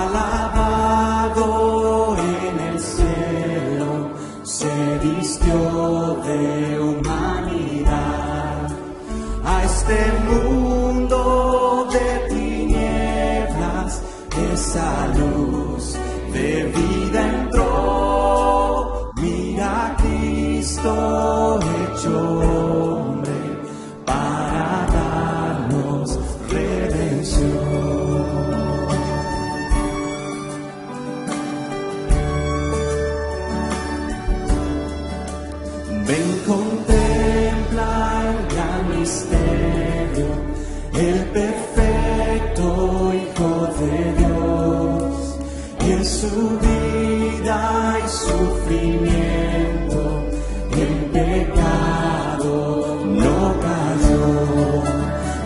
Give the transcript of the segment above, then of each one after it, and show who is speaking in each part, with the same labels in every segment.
Speaker 1: alabado en el cielo, se vistió de humanidad. A este mundo de tinieblas, esa luz de vida entró. Mira a Cristo hecho hombre para darnos redención. Ven, contempla el gran misterio, el perfecto Hijo de Dios, y en su vida y sufrimiento en pecado no cayó.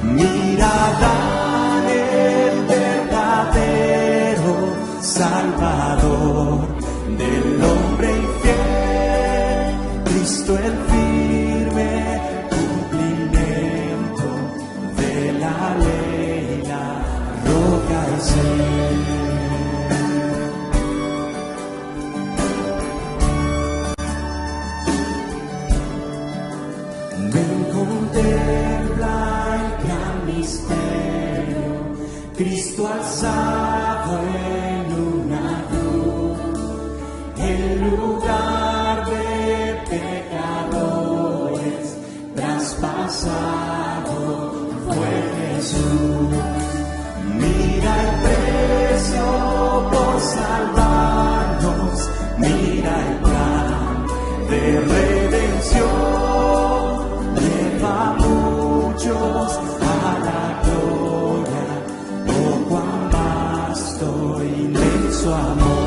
Speaker 1: Mira, Dan, el verdadero Salvador del hombre infiel, Cristo el firme cumplimiento de la ley, la roca y sed. Ven, contempla el gran misterio, Cristo alzado en una cruz, en lugar de pecadores, traspasado fue Jesús. Mira el precio por salvarnos, mira el plan de redención, lleva a muchos a la gloria. Oh, cuán vasto, inmenso amor.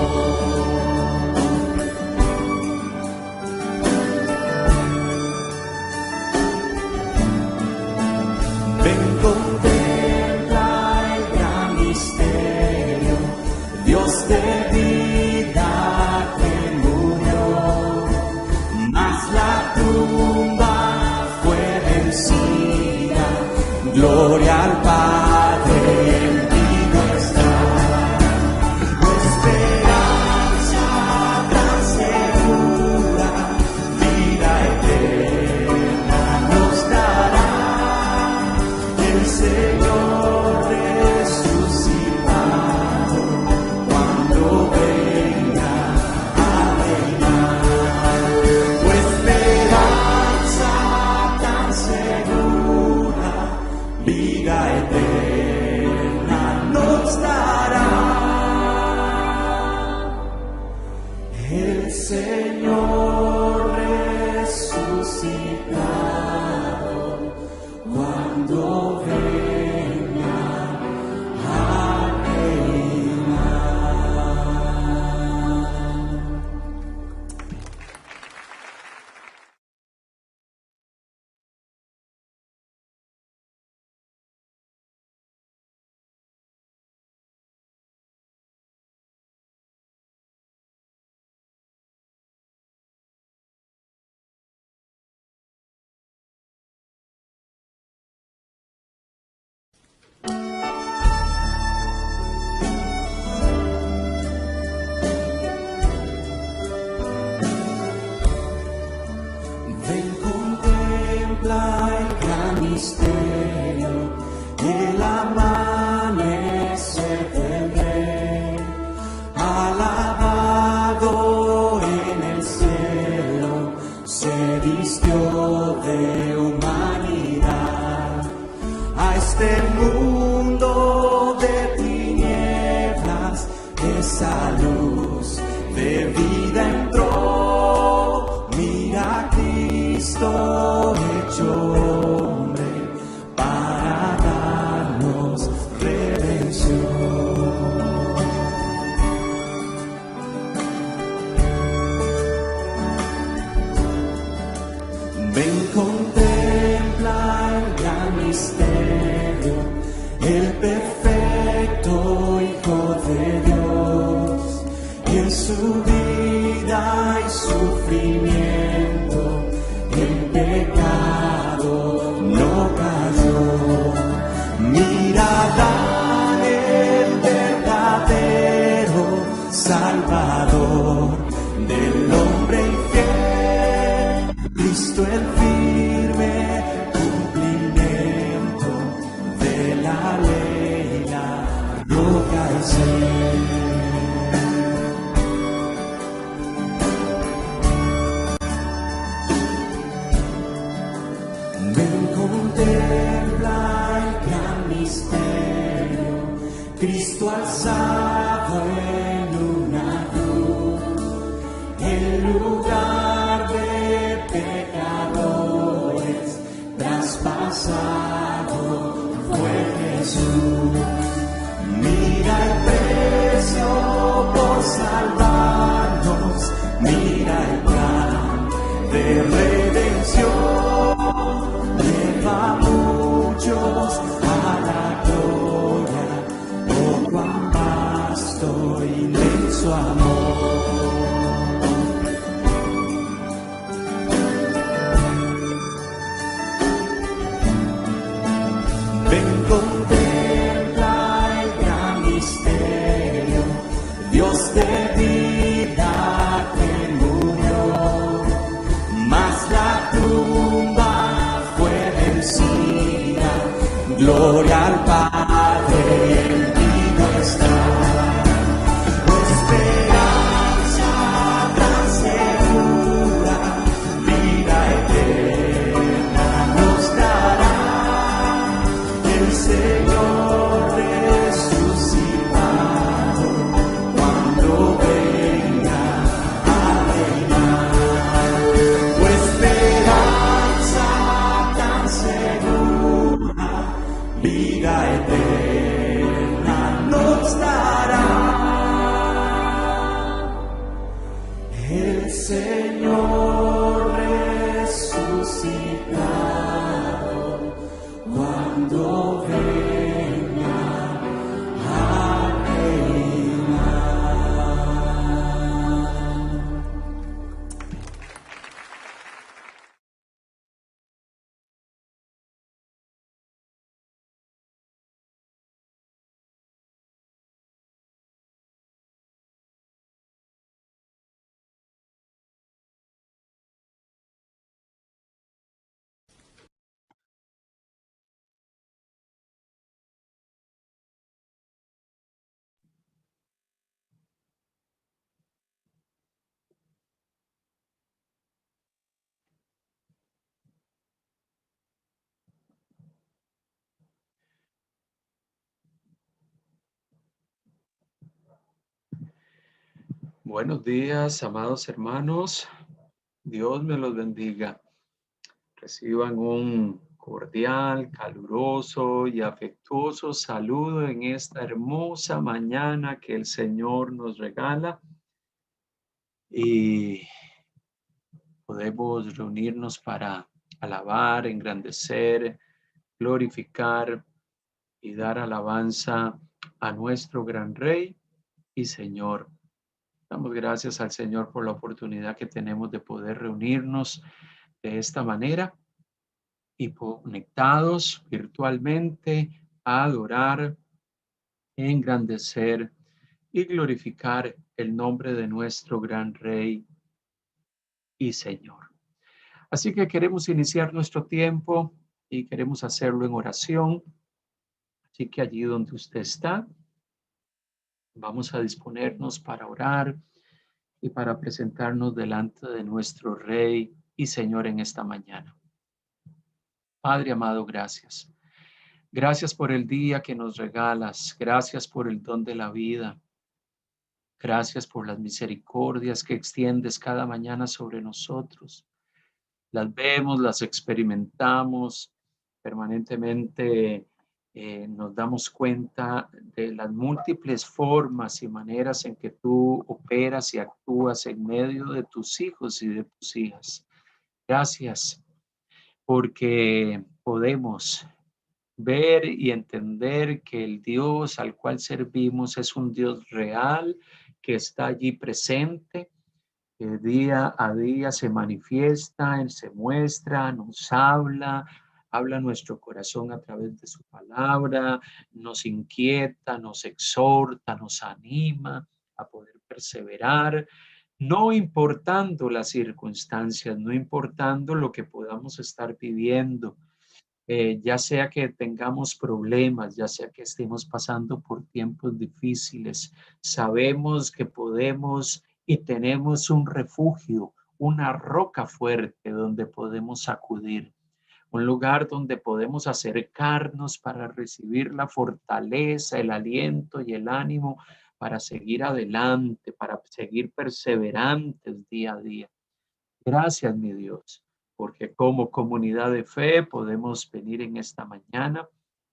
Speaker 1: Ven, contempla el gran misterio, Dios de vida que murió, mas la tumba fue vencida, gloria al Padre, en vivo está. Tu esperanza tan segura, vida eterna nos dará. El Señor resucitado, cuando venga a reinar. Tu esperanza tan segura, vida eterna nos dará. El Señor resucitado, cuando venga a reinar. Ven, contempla el gran misterio, el amanecer del Rey, alabado en el cielo, se vistió de humanidad. A este mundo de tinieblas, esa luz de vida entró. Mira a Cristo hecho hombre para darnos redención. Ven, contempla el gran misterio, el perfecto Hijo de Dios, y en su vida Salvador del hombre infiel, Cristo el firme cumplimiento de la ley, la roca es Él. Ven, contempla el gran misterio, Cristo alzado en una cruz, en lugar de pecadores, traspasado fue Jesús. Mira el precio por salvarnos, mira el plan de redención, lleva a muchos a la gloria, oh cuán vasto, inmenso amor. Ven, contempla el gran misterio, Dios de vida que murió, mas la tumba fue vencida, gloria al Padre, el vivo está. Esperanza tan segura, vida eterna nos dará el Señor resucitado cuando venga a reinar. Tu esperanza tan segura, vida eterna nos dará el Señor resucitado cuando venga a reinar.
Speaker 2: Buenos días, amados hermanos. Dios me los bendiga. Reciban un cordial, caluroso y afectuoso saludo en esta hermosa mañana que el Señor nos regala. Y podemos reunirnos para alabar, engrandecer, glorificar y dar alabanza a nuestro gran Rey y Señor. Damos gracias al Señor por la oportunidad que tenemos de poder reunirnos de esta manera y conectados virtualmente a adorar, engrandecer y glorificar el nombre de nuestro gran Rey y Señor. Así que queremos iniciar nuestro tiempo y queremos hacerlo en oración. Así que allí donde usted está, vamos a disponernos para orar y para presentarnos delante de nuestro Rey y Señor en esta mañana. Padre amado, gracias. Gracias por el día que nos regalas. Gracias por el don de la vida. Gracias por las misericordias que extiendes cada mañana sobre nosotros. Las vemos, las experimentamos permanentemente. Nos damos cuenta de las múltiples formas y maneras en que tú operas y actúas en medio de tus hijos y de tus hijas. Gracias, porque podemos ver y entender que el Dios al cual servimos es un Dios real, que está allí presente, que día a día se manifiesta, Él se muestra, nos habla nuestro corazón a través de su palabra, nos inquieta, nos exhorta, nos anima a poder perseverar, no importando las circunstancias, no importando lo que podamos estar viviendo, ya sea que tengamos problemas, ya sea que estemos pasando por tiempos difíciles, sabemos que podemos y tenemos un refugio, una roca fuerte donde podemos acudir, un lugar donde podemos acercarnos para recibir la fortaleza, el aliento y el ánimo para seguir adelante, para seguir perseverantes día a día. Gracias, mi Dios, porque como comunidad de fe podemos venir en esta mañana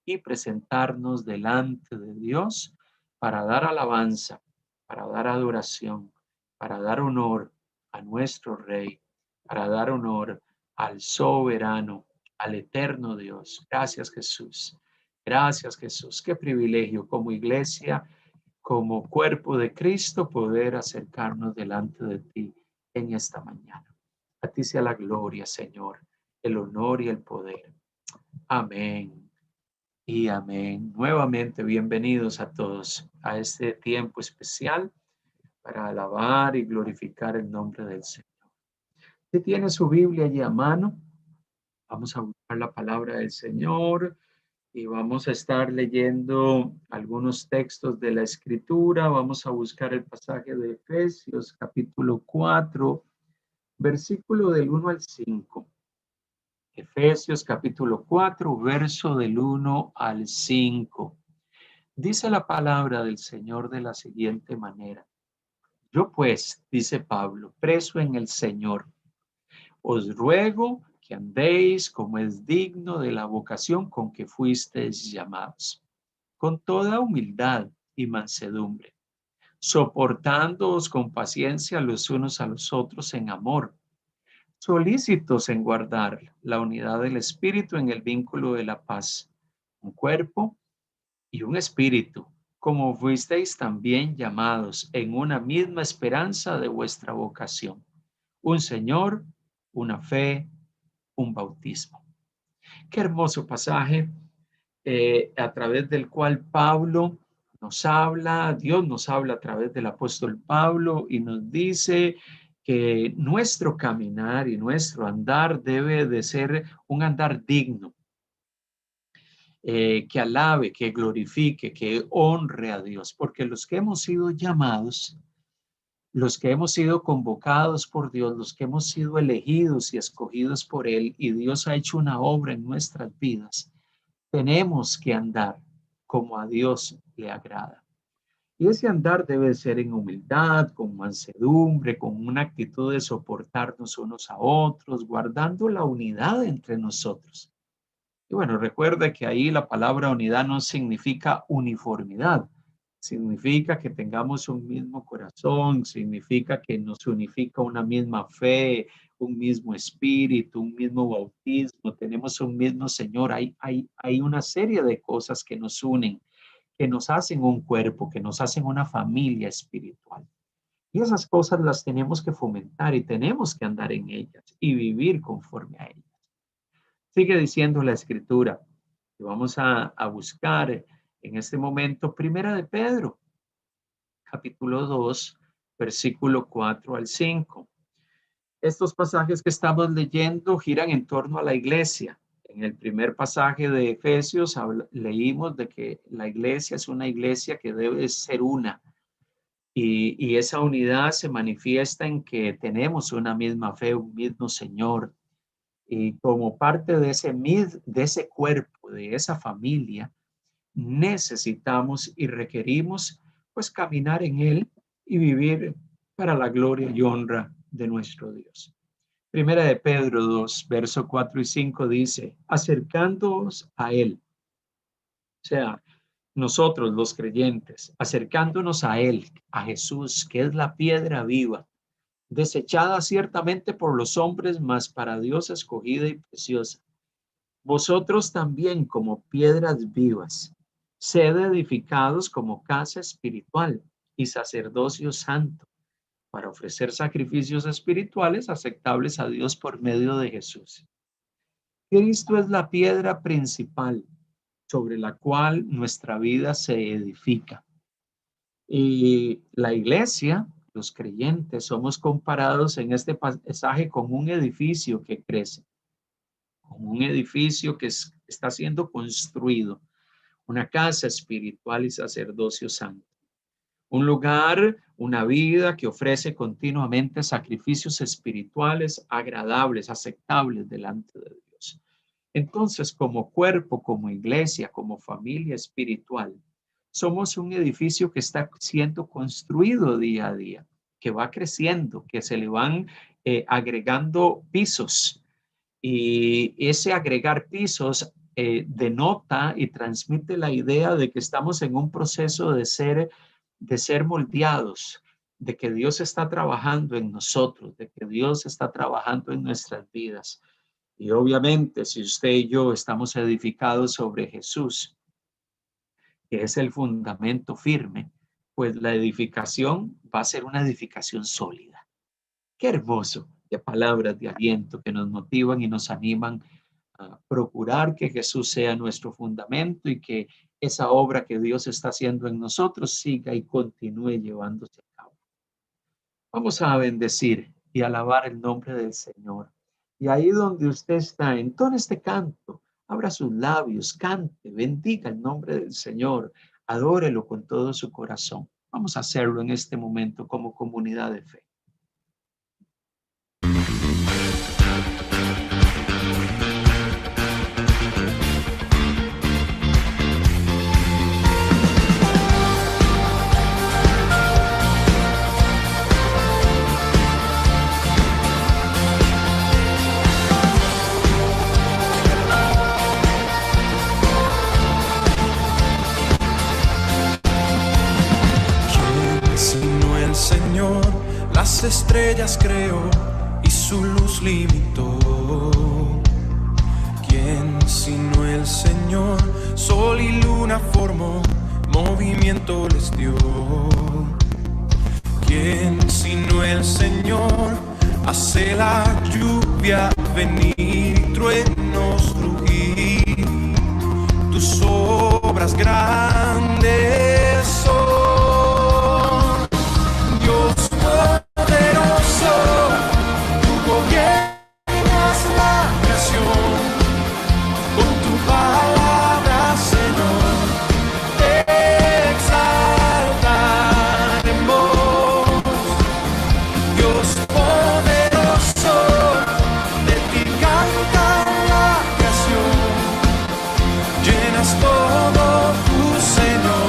Speaker 2: y presentarnos delante de Dios para dar alabanza, para dar adoración, para dar honor a nuestro Rey, para dar honor al soberano, al eterno Dios. Gracias, Jesús. Gracias, Jesús. Qué privilegio como iglesia, como cuerpo de Cristo, poder acercarnos delante de ti en esta mañana. A ti sea la gloria, Señor, el honor y el poder. Amén y amén. Nuevamente, bienvenidos a todos a este tiempo especial para alabar y glorificar el nombre del Señor. Si tiene su Biblia allí a mano, vamos a buscar la palabra del Señor y vamos a estar leyendo algunos textos de la Escritura. Vamos a buscar el pasaje de Efesios, capítulo 4, versículo del 1 al 5. Efesios capítulo 4, verso del 1 al 5. Dice la palabra del Señor de la siguiente manera. Yo pues, dice Pablo, preso en el Señor, os ruego que andéis como es digno de la vocación con que fuisteis llamados, con toda humildad y mansedumbre, soportándoos con paciencia los unos a los otros en amor, solícitos en guardar la unidad del espíritu en el vínculo de la paz, un cuerpo y un espíritu, como fuisteis también llamados en una misma esperanza de vuestra vocación, un Señor, una fe, un bautismo. Qué hermoso pasaje a través del cual Pablo nos habla, Dios nos habla a través del apóstol Pablo y nos dice que nuestro caminar y nuestro andar debe de ser un andar digno, que alabe, que glorifique, que honre a Dios, porque los que hemos sido llamados, los que hemos sido convocados por Dios, los que hemos sido elegidos y escogidos por Él, y Dios ha hecho una obra en nuestras vidas, tenemos que andar como a Dios le agrada. Y ese andar debe ser en humildad, con mansedumbre, con una actitud de soportarnos unos a otros, guardando la unidad entre nosotros. Y bueno, recuerde que ahí la palabra unidad no significa uniformidad, significa que tengamos un mismo corazón, significa que nos unifica una misma fe, un mismo espíritu, un mismo bautismo, tenemos un mismo Señor. Hay una serie de cosas que nos unen, que nos hacen un cuerpo, que nos hacen una familia espiritual. Y esas cosas las tenemos que fomentar y tenemos que andar en ellas y vivir conforme a ellas. Sigue diciendo la escritura. Y vamos a buscar en este momento Primera de Pedro, capítulo 2, versículo 4 al 5. Estos pasajes que estamos leyendo giran en torno a la iglesia. En el primer pasaje de Efesios leímos de que la iglesia es una iglesia que debe ser una. Y esa unidad se manifiesta en que tenemos una misma fe, un mismo Señor. Y como parte de ese cuerpo, de esa familia, necesitamos y requerimos pues caminar en él y vivir para la gloria y honra de nuestro Dios. Primera de Pedro 2, verso 4 y 5 dice, acercándoos a él, o sea, nosotros los creyentes, acercándonos a él, a Jesús, que es la piedra viva, desechada ciertamente por los hombres, mas para Dios escogida y preciosa. Vosotros también como piedras vivas, sed edificados como casa espiritual y sacerdocio santo, para ofrecer sacrificios espirituales aceptables a Dios por medio de Jesús. Cristo es la piedra principal sobre la cual nuestra vida se edifica. Y la iglesia, los creyentes, somos comparados en este pasaje con un edificio que crece, con un edificio que está siendo construido, una casa espiritual y sacerdocio santo. Un lugar, una vida que ofrece continuamente sacrificios espirituales agradables, aceptables delante de Dios. Entonces, como cuerpo, como iglesia, como familia espiritual, somos un edificio que está siendo construido día a día, que va creciendo, que se le van agregando pisos. Y ese agregar pisos denota y transmite la idea de que estamos en un proceso de ser moldeados, de que Dios está trabajando en nosotros, de que Dios está trabajando en nuestras vidas. Y obviamente, si usted y yo estamos edificados sobre Jesús, que es el fundamento firme, pues la edificación va a ser una edificación sólida. Qué hermoso, qué palabras de aliento que nos motivan y nos animan a procurar que Jesús sea nuestro fundamento y que esa obra que Dios está haciendo en nosotros siga y continúe llevándose a cabo. Vamos a bendecir y alabar el nombre del Señor. Y ahí donde usted está, entone este canto, abra sus labios, cante, bendiga el nombre del Señor, adórelo con todo su corazón. Vamos a hacerlo en este momento como comunidad de fe.
Speaker 1: Señor, las estrellas creó y su luz limitó. ¿Quién sino el Señor? Sol y luna formó, movimiento les dio. ¿Quién sino el Señor? Hace la lluvia venir y truenos rugir. Tus obras grandes son. Dios poderoso, tú gobiernas la creación, con tu palabra, Señor, te exaltaremos. Dios poderoso, de ti canta la creación, llenas todo tu Señor.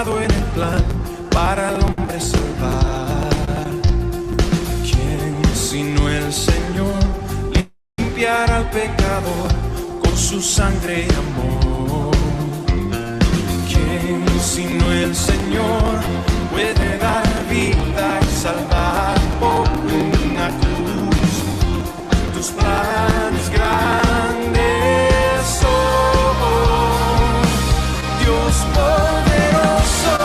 Speaker 1: En el plan para el hombre salvar. ¿Quién sino el Señor? Limpiar al pecador con su sangre y amor. ¿Quién sino el Señor puede dar vida y salvar por una cruz? Tus planes grandes son, Dios poderoso.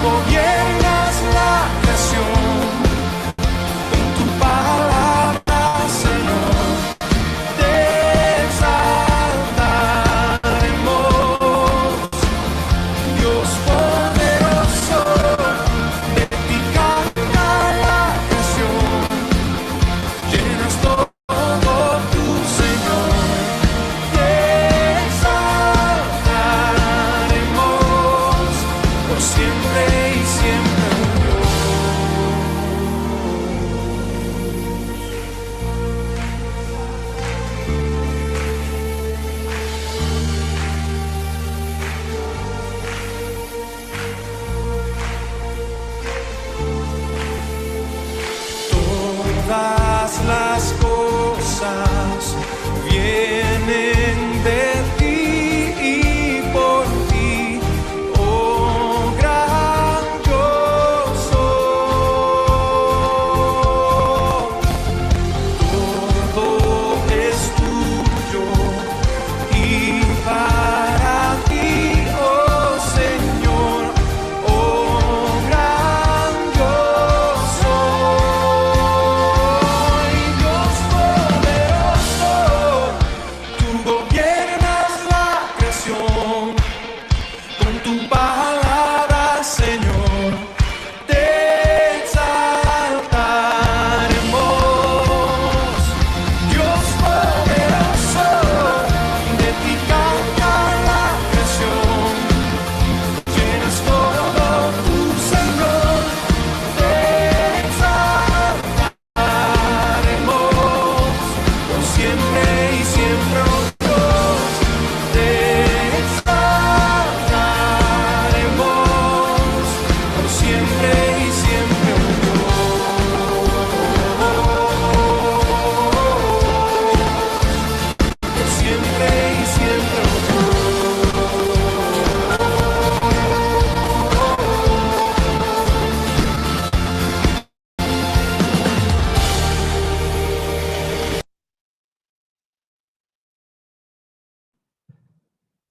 Speaker 1: Gobiernas la creación, con tu palabra, Señor, te exaltaremos. Dios poderoso.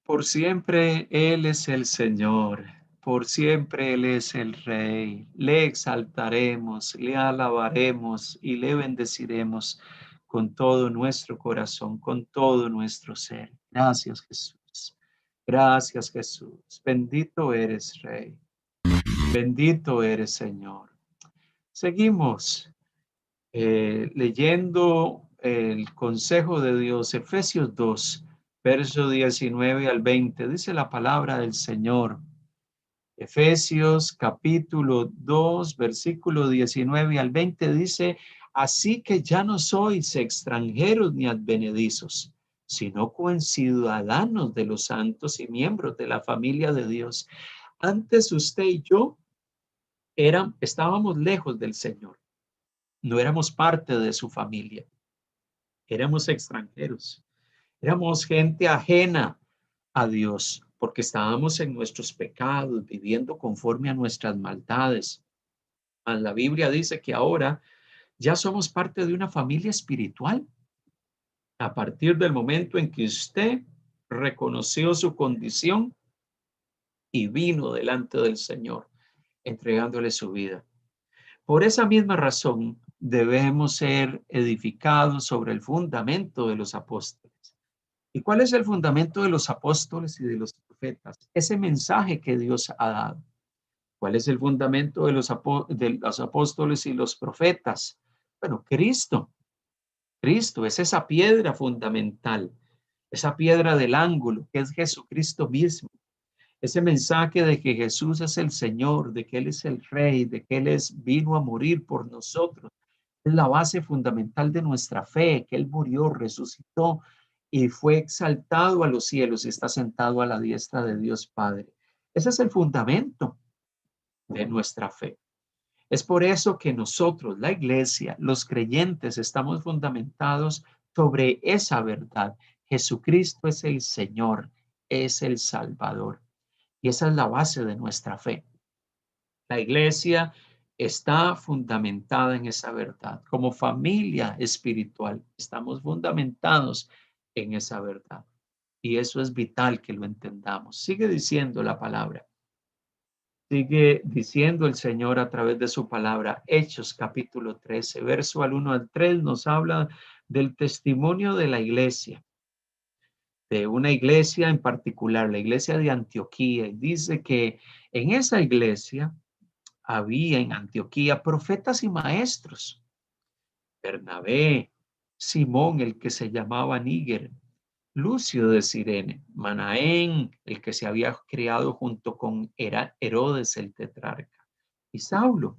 Speaker 2: Por siempre Él es el Señor, por siempre Él es el Rey. Le exaltaremos, le alabaremos y le bendeciremos con todo nuestro corazón, con todo nuestro ser. Gracias, Jesús. Gracias, Jesús. Bendito eres, Rey. Bendito eres, Señor. Seguimos leyendo el consejo de Dios, Efesios 2, verso 19 al 20, dice la palabra del Señor. Efesios capítulo 2, versículo 19 al 20 dice, así que ya no sois extranjeros ni advenedizos, sino conciudadanos de los santos y miembros de la familia de Dios. Antes usted y yo estábamos lejos del Señor, no éramos parte de su familia, éramos extranjeros, éramos gente ajena a Dios, porque estábamos en nuestros pecados, viviendo conforme a nuestras maldades. Mas la Biblia dice que ahora ya somos parte de una familia espiritual. A partir del momento en que usted reconoció su condición y vino delante del Señor, entregándole su vida. Por esa misma razón, debemos ser edificados sobre el fundamento de los apóstoles. ¿Y cuál es el fundamento de los apóstoles y de los profetas? Ese mensaje que Dios ha dado. ¿Cuál es el fundamento de los apóstoles y los profetas? Bueno, Cristo. Cristo es esa piedra fundamental, esa piedra del ángulo, que es Jesucristo mismo. Ese mensaje de que Jesús es el Señor, de que Él es el Rey, de que Él vino a morir por nosotros. Es la base fundamental de nuestra fe, que Él murió, resucitó y fue exaltado a los cielos y está sentado a la diestra de Dios Padre. Ese es el fundamento de nuestra fe. Es por eso que nosotros, la iglesia, los creyentes, estamos fundamentados sobre esa verdad. Jesucristo es el Señor, es el Salvador. Y esa es la base de nuestra fe. La iglesia está fundamentada en esa verdad. Como familia espiritual, estamos fundamentados en esa verdad. Y eso es vital que lo entendamos. Sigue diciendo la palabra. Sigue diciendo el Señor a través de su palabra. Hechos capítulo 13, verso al 1 al 3 nos habla del testimonio de la iglesia. De una iglesia en particular, la iglesia de Antioquía, y dice que en esa iglesia había en Antioquía profetas y maestros, Bernabé, Simón, el que se llamaba Níger, Lucio de Cirene, Manaén, el que se había criado junto con Herodes el tetrarca, y Saulo.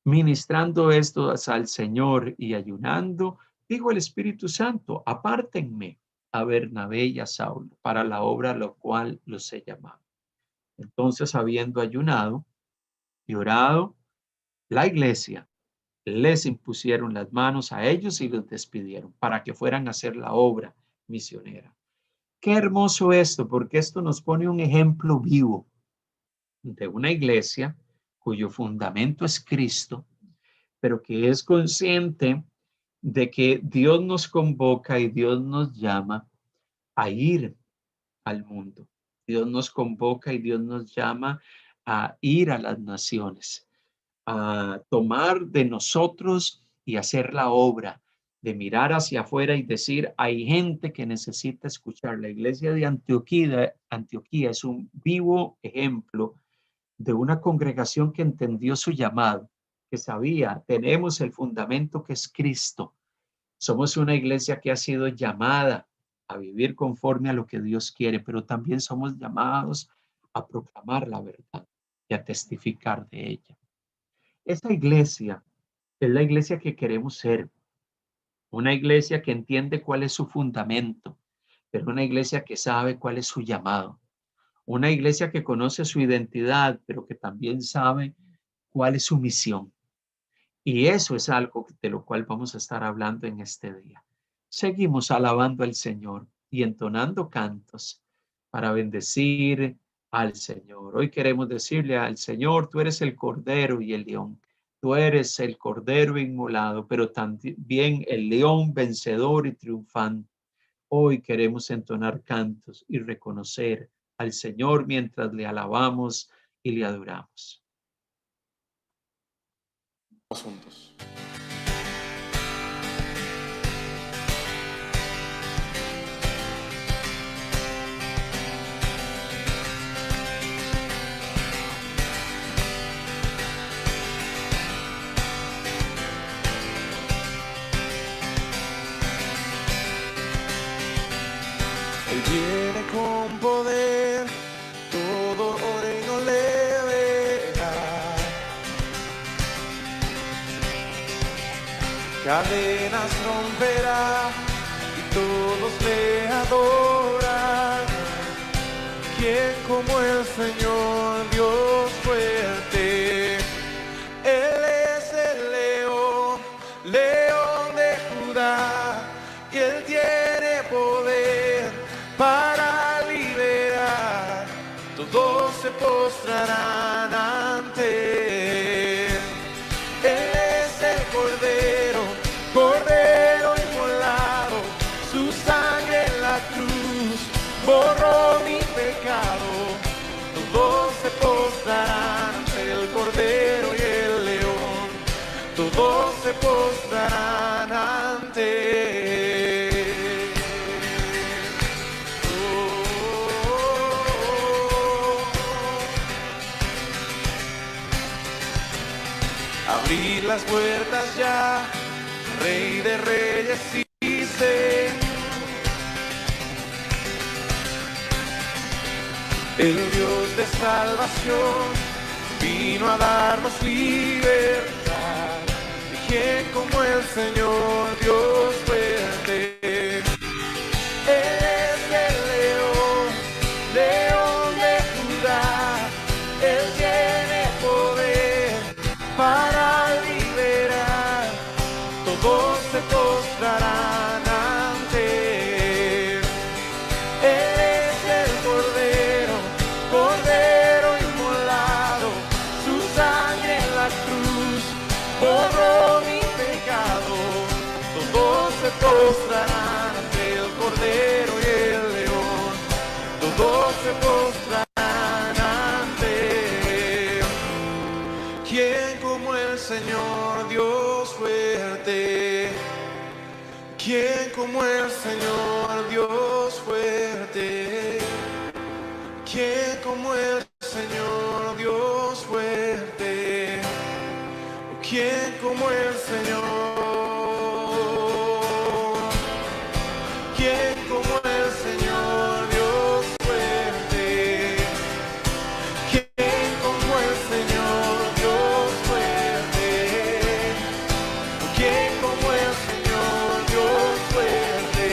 Speaker 2: Ministrando esto al Señor y ayunando, dijo el Espíritu Santo, apártenme a Bernabé y a Saulo para la obra a la cual los he llamado. Entonces, habiendo ayunado y orado, la iglesia les impusieron las manos a ellos y los despidieron para que fueran a hacer la obra misionera. Qué hermoso esto, porque esto nos pone un ejemplo vivo de una iglesia cuyo fundamento es Cristo, pero que es consciente de que Dios nos convoca y Dios nos llama a ir al mundo. Dios nos convoca y Dios nos llama a ir a las naciones, a tomar de nosotros y hacer la obra, de mirar hacia afuera y decir, hay gente que necesita escuchar. La iglesia de Antioquía es un vivo ejemplo de una congregación que entendió su llamado, que sabía, tenemos el fundamento que es Cristo. Somos una iglesia que ha sido llamada a vivir conforme a lo que Dios quiere, pero también somos llamados a proclamar la verdad y a testificar de ella. Esa iglesia es la iglesia que queremos ser, una iglesia que entiende cuál es su fundamento, pero una iglesia que sabe cuál es su llamado, una iglesia que conoce su identidad, pero que también sabe cuál es su misión. Y eso es algo de lo cual vamos a estar hablando en este día. Seguimos alabando al Señor y entonando cantos para bendecir al Señor. Hoy queremos decirle al Señor, tú eres el Cordero y el León. Tú eres el Cordero inmolado, pero también el León vencedor y triunfante. Hoy queremos entonar cantos y reconocer al Señor mientras le alabamos y le adoramos.
Speaker 1: Juntos. Él viene con poder, todo reino le verá. Cadenas romperá y todos le adoran. ¿Quién como el Señor, Dios fuerte? Él es el león, león de Judá, y él tiene poder para liberar. Todos se postrarán ante él. Él es el Cordero, Cordero inmolado, su sangre en la cruz borró mi pecado. Todos se postrarán ante el Cordero y el León. Todos se postrarán ante él. Abrir las puertas ya, Rey de Reyes y Señor. El Dios de salvación vino a darnos libertad. ¿Y quién como el Señor, Dios fuerte? Él es el león, león de Judá. Él tiene poder para liberar. Todos se postrarán ante él. Él es el Cordero, Cordero inmolado, su sangre en la cruz borró mi pecado. Todos se postrarán ante el Cordero y el León. Todos se postrarán ante él. ¿Quién como el Señor, Dios fuerte? ¿Quién como el Señor, Dios fuerte? ¿Quién como el Señor, Dios fuerte? ¿Quién como el Señor? ¿Quién como el Señor, Dios fuerte? ¿Quién como el Señor, Dios fuerte? ¿Quién como el Señor, Dios fuerte?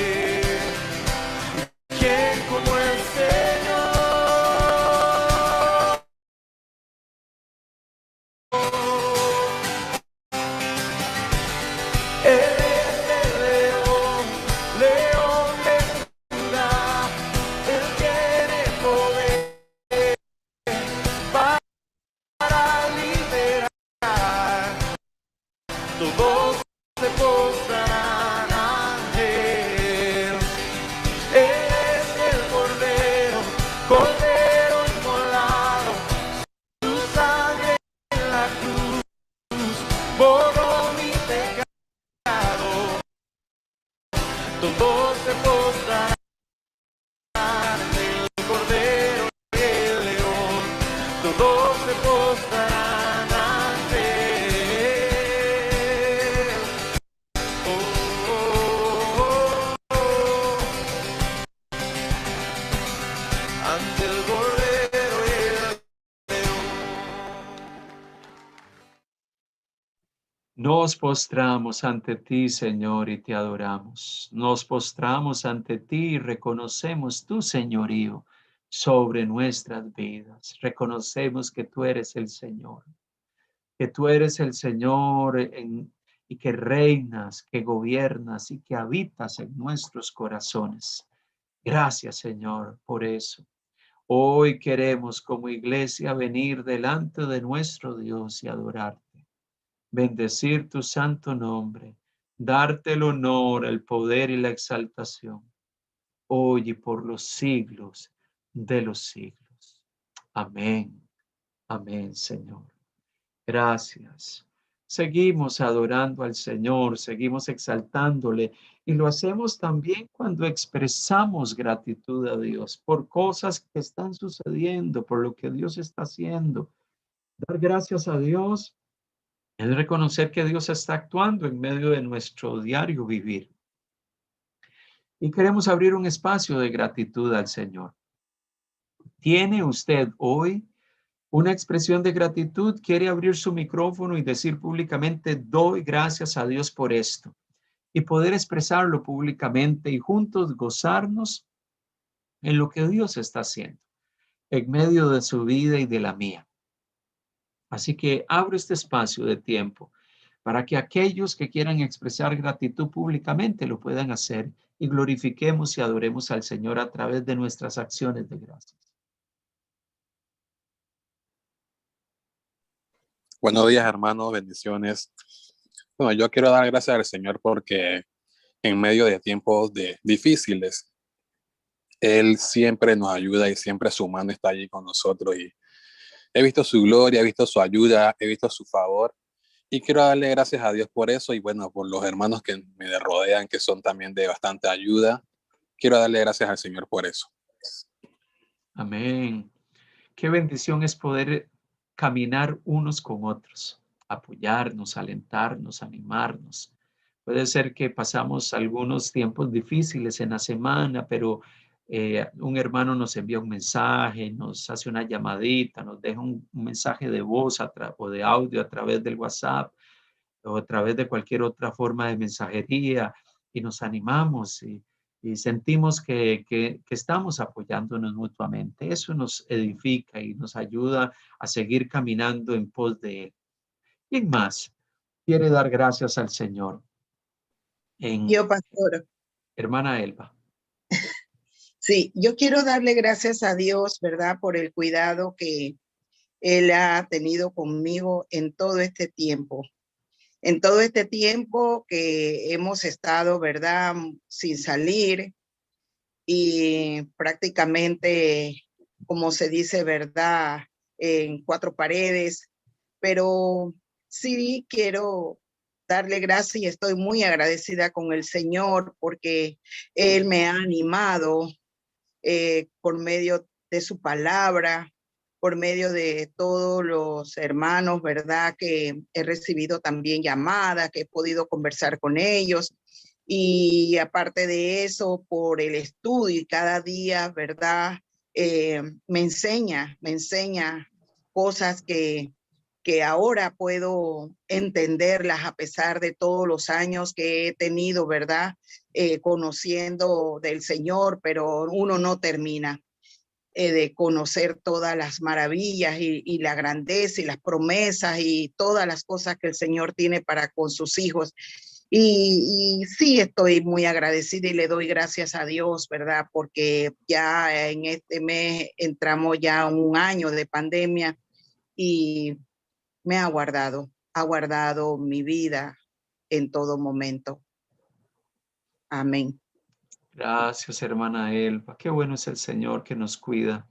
Speaker 1: ¿Quién como el Señor? Él es el león, león de Judá. Él tiene poder para liberar. Todos se postrarán ante él. Él es el Cordero, Cordero inmolado, su sangre en la cruz borró mi pecado. Todos se postrarán ante el Cordero y el León. Todos se postrarán ante él. Oh, oh, oh, oh. Ante el Cordero y el
Speaker 2: Nos postramos ante ti, Señor, y te adoramos. Nos postramos ante ti y reconocemos tu señorío sobre nuestras vidas. Reconocemos que tú eres el Señor, que tú eres el Señor y que reinas, que gobiernas y que habitas en nuestros corazones. Gracias, Señor, por eso. Hoy queremos como iglesia venir delante de nuestro Dios y adorarte. Bendecir tu santo nombre, darte el honor, el poder y la exaltación. hoy y por los siglos de los siglos. Amén. Amén, Señor. Gracias. Seguimos adorando al Señor, seguimos exaltándole y lo hacemos también cuando expresamos gratitud a Dios por cosas que están sucediendo, por lo que Dios está haciendo. Dar gracias a Dios es reconocer que Dios está actuando en medio de nuestro diario vivir. Y queremos abrir un espacio de gratitud al Señor. ¿Tiene usted hoy una expresión de gratitud? ¿Quiere abrir su micrófono y decir públicamente, doy gracias a Dios por esto? Y poder expresarlo públicamente y juntos gozarnos en lo que Dios está haciendo en medio de su vida y de la mía. Así que abro este espacio de tiempo para que aquellos que quieran expresar gratitud públicamente lo puedan hacer y glorifiquemos y adoremos al Señor a través de nuestras acciones de gracias.
Speaker 3: Buenos días, hermanos, bendiciones. Bueno, yo quiero dar gracias al Señor porque en medio de tiempos difíciles, Él siempre nos ayuda y siempre su mano está allí con nosotros. Y he visto su gloria, he visto su ayuda, he visto su favor. Y quiero darle gracias a Dios por eso y bueno, por los hermanos que me rodean, que son también de bastante ayuda. Quiero darle gracias al Señor por eso.
Speaker 2: Amén. Qué bendición es poder caminar unos con otros, apoyarnos, alentarnos, animarnos. Puede ser que pasamos algunos tiempos difíciles en la semana, pero un hermano nos envía un mensaje, nos hace una llamadita, nos deja un mensaje de voz o de audio a través del WhatsApp o a través de cualquier otra forma de mensajería y nos animamos y sentimos que estamos apoyándonos mutuamente. Eso nos edifica y nos ayuda a seguir caminando en pos de Él. ¿Quién más quiere dar gracias al Señor?
Speaker 4: Yo, pastor.
Speaker 2: Hermana Elba.
Speaker 4: Sí, yo quiero darle gracias a Dios, ¿verdad? Por el cuidado que Él ha tenido conmigo en todo este tiempo. En todo este tiempo que hemos estado, ¿verdad? Sin salir y prácticamente, como se dice, ¿verdad? En cuatro paredes. Pero sí quiero darle gracias y estoy muy agradecida con el Señor porque Él me ha animado por medio de su palabra, por medio de todos los hermanos, ¿verdad? Que he recibido también llamadas, que he podido conversar con ellos. Y aparte de eso, por el estudio y cada día, ¿verdad? Me enseña cosas que ahora puedo entenderlas a pesar de todos los años que he tenido, ¿verdad? Conociendo del Señor, pero uno no termina de conocer todas las maravillas y la grandeza y las promesas y todas las cosas que el Señor tiene para con sus hijos. Y sí estoy muy agradecida y le doy gracias a Dios, ¿verdad? Porque ya en este mes entramos ya un año de pandemia y me ha guardado mi vida en todo momento. Amén.
Speaker 2: Gracias, hermana Elba. Qué bueno es el Señor que nos cuida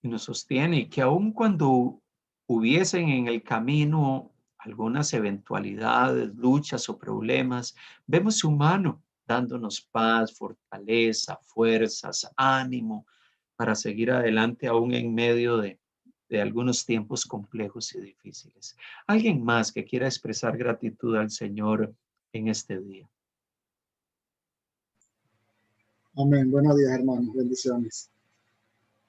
Speaker 2: y nos sostiene y que aun cuando hubiesen en el camino algunas eventualidades, luchas o problemas, vemos su mano dándonos paz, fortaleza, fuerzas, ánimo para seguir adelante aún en medio de algunos tiempos complejos y difíciles. ¿Alguien más que quiera expresar gratitud al Señor en este día?
Speaker 5: Amén. Buenos días, hermanos. Bendiciones.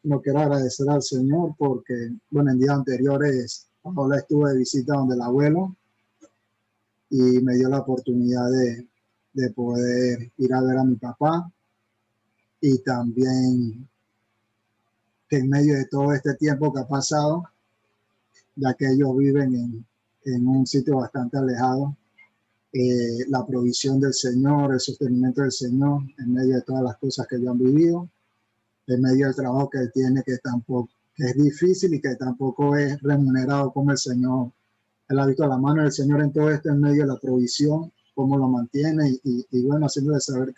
Speaker 5: No quiero agradecer al Señor porque, bueno, en días anteriores, Paola estuvo de visita donde el abuelo y me dio la oportunidad de poder ir a ver a mi papá y también que en medio de todo este tiempo que ha pasado, ya que ellos viven en un sitio bastante alejado, la provisión del Señor, el sostenimiento del Señor en medio de todas las cosas que ellos han vivido, en medio del trabajo que él tiene que es difícil y que tampoco es remunerado como el Señor. Él ha visto la mano del Señor en todo esto, en medio de la provisión, cómo lo mantiene y bueno, haciéndole saber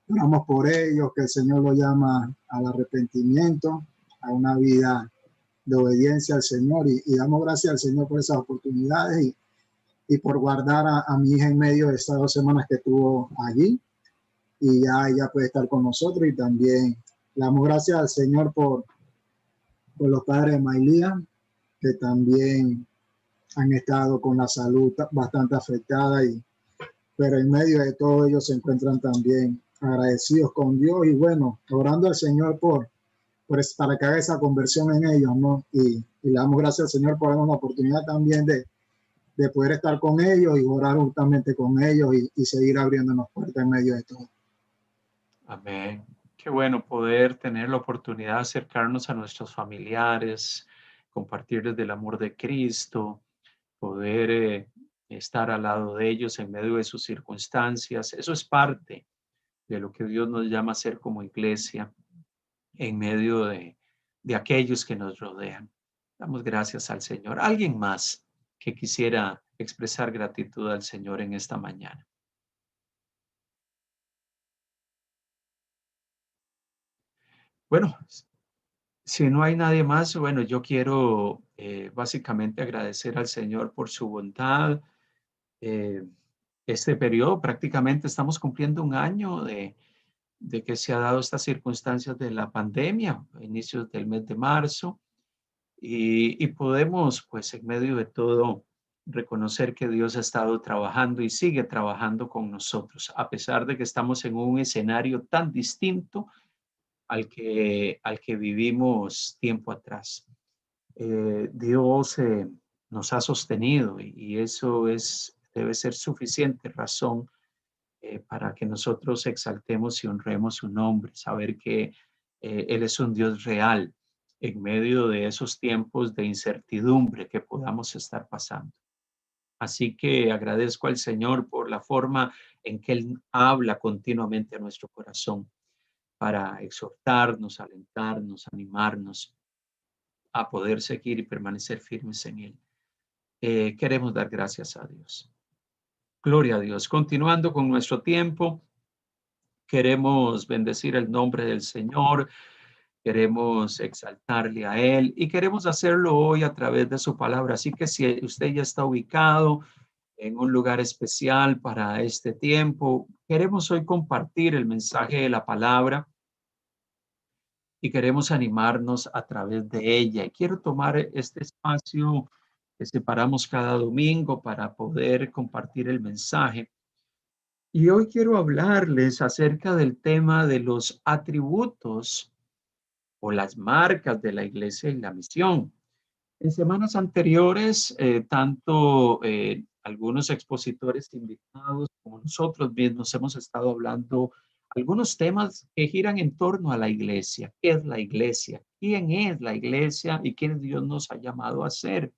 Speaker 5: Oramos por ellos, que el Señor los llama al arrepentimiento, a una vida de obediencia al Señor, y damos gracias al Señor por esas oportunidades y por guardar a mi hija en medio de estas 2 semanas que estuvo allí, y ya ella puede estar con nosotros. Y también le damos gracias al Señor por los padres de Mailía, que también han estado con la salud bastante afectada, pero en medio de todo ellos se encuentran también agradecidos con Dios, y bueno, orando al Señor para que haga esa conversión en ellos, ¿no? Y le damos gracias al Señor por darnos la oportunidad también de poder estar con ellos y orar juntamente con ellos y seguir abriéndonos puertas en medio de todo.
Speaker 2: Amén. Qué bueno poder tener la oportunidad de acercarnos a nuestros familiares, compartirles del amor de Cristo, poder estar al lado de ellos en medio de sus circunstancias. Eso es parte de lo que Dios nos llama a hacer como iglesia en medio de aquellos que nos rodean. Damos gracias al Señor. ¿Alguien más que quisiera expresar gratitud al Señor en esta mañana? Bueno, si no hay nadie más, bueno, yo quiero básicamente agradecer al Señor por su bondad. Este periodo prácticamente estamos cumpliendo un año de que se ha dado estas circunstancias de la pandemia, a inicios del mes de marzo, y podemos, pues, en medio de todo, reconocer que Dios ha estado trabajando y sigue trabajando con nosotros, a pesar de que estamos en un escenario tan distinto al que vivimos tiempo atrás. Dios nos ha sostenido y eso debe ser suficiente razón para que nosotros exaltemos y honremos su nombre, saber que Él es un Dios real en medio de esos tiempos de incertidumbre que podamos estar pasando. Así que agradezco al Señor por la forma en que Él habla continuamente a nuestro corazón para exhortarnos, alentarnos, animarnos a poder seguir y permanecer firmes en Él. Queremos dar gracias a Dios. Gloria a Dios. Continuando con nuestro tiempo, queremos bendecir el nombre del Señor, queremos exaltarle a Él y queremos hacerlo hoy a través de su palabra. Así que si usted ya está ubicado en un lugar especial para este tiempo, queremos hoy compartir el mensaje de la palabra y queremos animarnos a través de ella. Y quiero tomar este espacio que separamos cada domingo para poder compartir el mensaje. Y hoy quiero hablarles acerca del tema de los atributos o las marcas de la iglesia y la misión. En semanas anteriores, tanto algunos expositores invitados como nosotros mismos hemos estado hablando algunos temas que giran en torno a la iglesia. ¿Qué es la iglesia? ¿Quién es la iglesia? ¿Y quién Dios nos ha llamado a ser?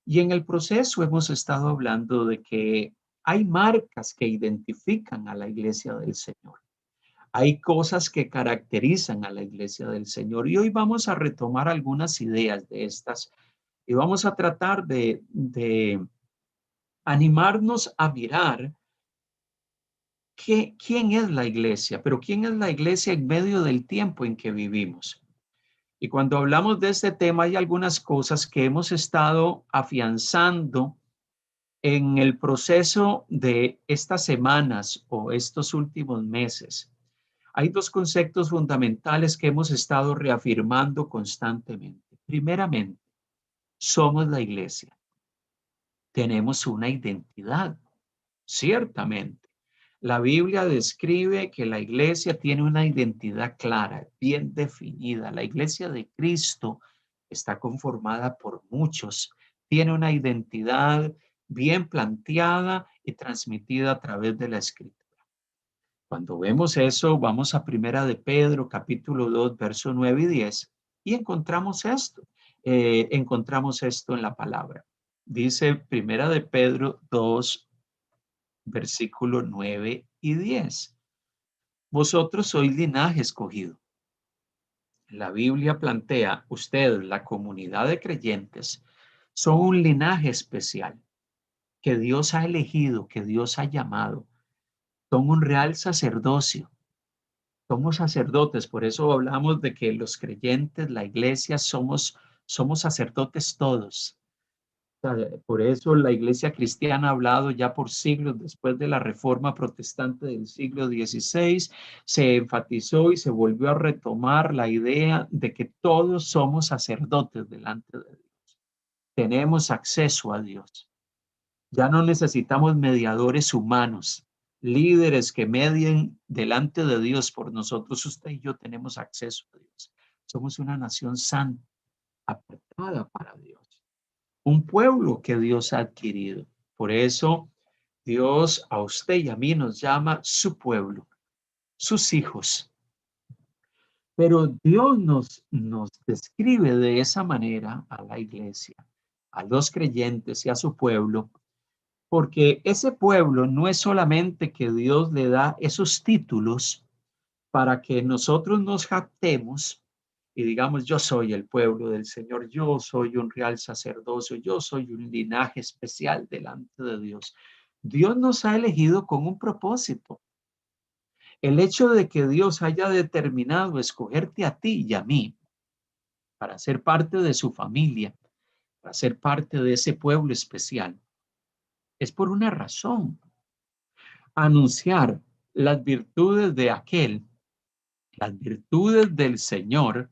Speaker 2: Y en el proceso hemos estado hablando de que hay marcas que identifican a la iglesia del Señor. Hay cosas que caracterizan a la iglesia del Señor. Y hoy vamos a retomar algunas ideas de estas y vamos a tratar de animarnos a mirar quién es la iglesia, pero quién es la iglesia en medio del tiempo en que vivimos. Y cuando hablamos de este tema, hay algunas cosas que hemos estado afianzando en el proceso de estas semanas o estos últimos meses. Hay 2 conceptos fundamentales que hemos estado reafirmando constantemente. Primeramente, somos la iglesia. Tenemos una identidad, ciertamente. La Biblia describe que la iglesia tiene una identidad clara, bien definida. La iglesia de Cristo está conformada por muchos. Tiene una identidad bien planteada y transmitida a través de la Escritura. Cuando vemos eso, vamos a Primera de Pedro, capítulo 2, verso 9 y 10, y encontramos esto. Encontramos esto en la palabra. Dice Primera de Pedro 2, versículo 9 y 10. Vosotros sois linaje escogido. La Biblia plantea, usted, la comunidad de creyentes, son un linaje especial que Dios ha elegido, que Dios ha llamado. Son un real sacerdocio, Somos sacerdotes, por eso hablamos de que los creyentes, la iglesia, somos sacerdotes todos. O sea, por eso la iglesia cristiana ha hablado ya por siglos, después de la reforma protestante del siglo XVI, se enfatizó y se volvió a retomar la idea de que todos somos sacerdotes delante de Dios. Tenemos acceso a Dios. Ya no necesitamos mediadores humanos, líderes que medien delante de Dios por nosotros. Usted y yo tenemos acceso a Dios. Somos una nación santa, apartada para Dios. Un pueblo que Dios ha adquirido. Por eso Dios a usted y a mí nos llama su pueblo, sus hijos. Pero Dios nos describe de esa manera a la iglesia, a los creyentes y a su pueblo, porque ese pueblo no es solamente que Dios le da esos títulos para que nosotros nos jactemos y digamos, yo soy el pueblo del Señor, yo soy un real sacerdocio, yo soy un linaje especial delante de Dios. Dios nos ha elegido con un propósito. El hecho de que Dios haya determinado escogerte a ti y a mí para ser parte de su familia, para ser parte de ese pueblo especial, es por una razón. Anunciar las virtudes de aquel, las virtudes del Señor,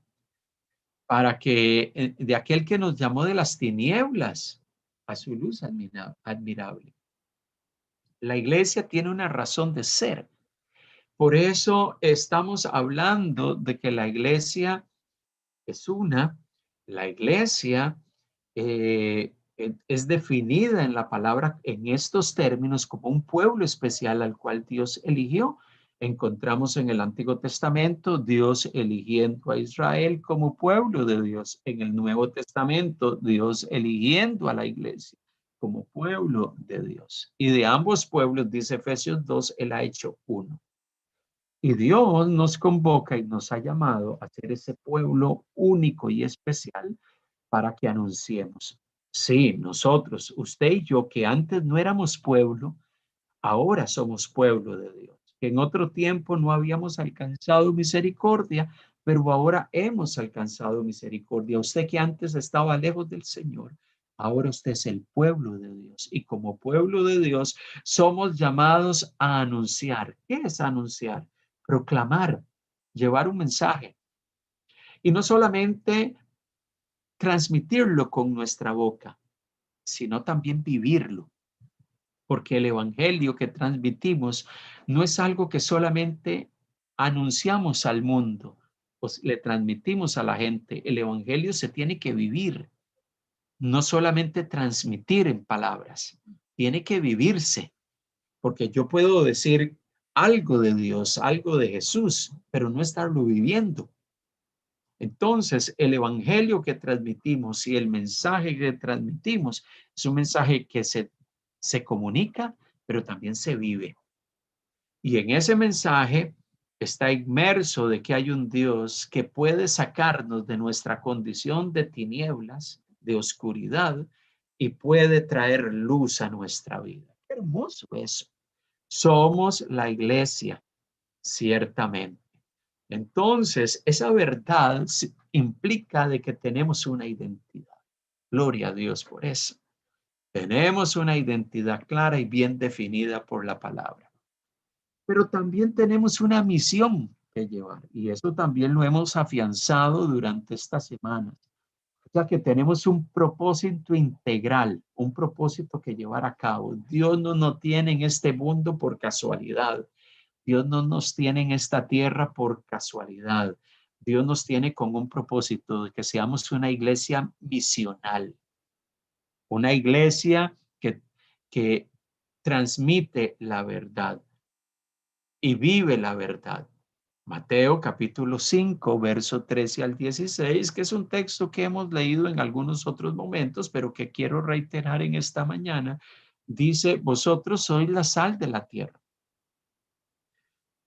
Speaker 2: para que de aquel que nos llamó de las tinieblas a su luz admirable. La iglesia tiene una razón de ser. Por eso estamos hablando de que la iglesia es una. La iglesia es definida en la palabra en estos términos como un pueblo especial al cual Dios eligió. Encontramos en el Antiguo Testamento Dios eligiendo a Israel como pueblo de Dios. En el Nuevo Testamento Dios eligiendo a la iglesia como pueblo de Dios. Y de ambos pueblos, dice Efesios 2, Él ha hecho uno. Y Dios nos convoca y nos ha llamado a ser ese pueblo único y especial para que anunciemos. Sí, nosotros, usted y yo, que antes no éramos pueblo, ahora somos pueblo de Dios. Que en otro tiempo no habíamos alcanzado misericordia, pero ahora hemos alcanzado misericordia. Usted que antes estaba lejos del Señor, ahora usted es el pueblo de Dios. Y como pueblo de Dios, somos llamados a anunciar. ¿Qué es anunciar? Proclamar, llevar un mensaje. Y no solamente transmitirlo con nuestra boca, sino también vivirlo. Porque el evangelio que transmitimos no es algo que solamente anunciamos al mundo, pues le transmitimos a la gente. El evangelio se tiene que vivir, no solamente transmitir en palabras, tiene que vivirse, porque yo puedo decir algo de Dios, algo de Jesús, pero no estarlo viviendo. Entonces, el evangelio que transmitimos y el mensaje que transmitimos es un mensaje que se comunica, pero también se vive. Y en ese mensaje está inmerso de que hay un Dios que puede sacarnos de nuestra condición de tinieblas, de oscuridad, y puede traer luz a nuestra vida. Qué hermoso eso. Somos la iglesia, ciertamente. Entonces, esa verdad implica de que tenemos una identidad. Gloria a Dios por eso. Tenemos una identidad clara y bien definida por la palabra. Pero también tenemos una misión que llevar y eso también lo hemos afianzado durante estas semanas. O sea que tenemos un propósito integral, un propósito que llevar a cabo. Dios no nos tiene en este mundo por casualidad. Dios no nos tiene en esta tierra por casualidad. Dios nos tiene con un propósito de que seamos una iglesia misional. Una iglesia que transmite la verdad y vive la verdad. Mateo capítulo 5, verso 13 al 16, que es un texto que hemos leído en algunos otros momentos, pero que quiero reiterar en esta mañana, dice, vosotros sois la sal de la tierra.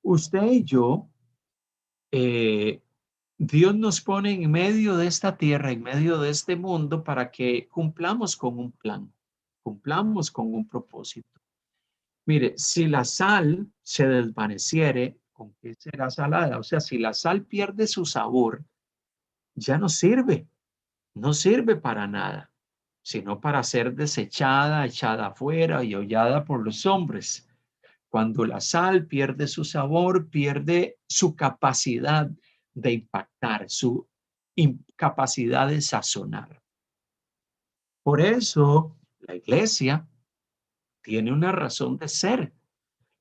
Speaker 2: Usted y yo, Dios nos pone en medio de esta tierra, en medio de este mundo, para que cumplamos con un plan, cumplamos con un propósito. Mire, si la sal se desvaneciere, ¿con qué será salada? O sea, si la sal pierde su sabor, ya no sirve para nada, sino para ser desechada, echada afuera y hollada por los hombres. Cuando la sal pierde su sabor, pierde su capacidad de impactar, su capacidad de sazonar. Por eso la iglesia tiene una razón de ser.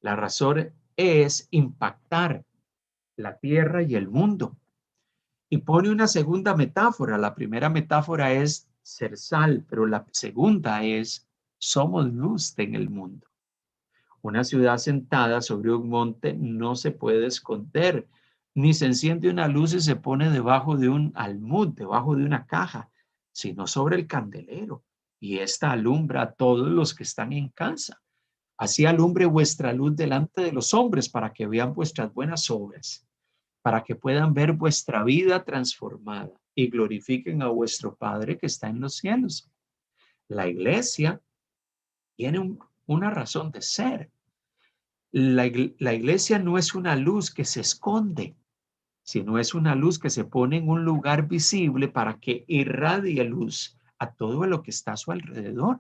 Speaker 2: La razón es impactar la tierra y el mundo. Y pone una segunda metáfora. La primera metáfora es ser sal, pero la segunda es somos luz en el mundo. Una ciudad sentada sobre un monte no se puede esconder, ni se enciende una luz y se pone debajo de un almud, debajo de una caja, sino sobre el candelero. Y esta alumbra a todos los que están en casa. Así alumbre vuestra luz delante de los hombres para que vean vuestras buenas obras, para que puedan ver vuestra vida transformada y glorifiquen a vuestro Padre que está en los cielos. La iglesia tiene una razón de ser. La iglesia no es una luz que se esconde, sino es una luz que se pone en un lugar visible para que irradie luz a todo lo que está a su alrededor.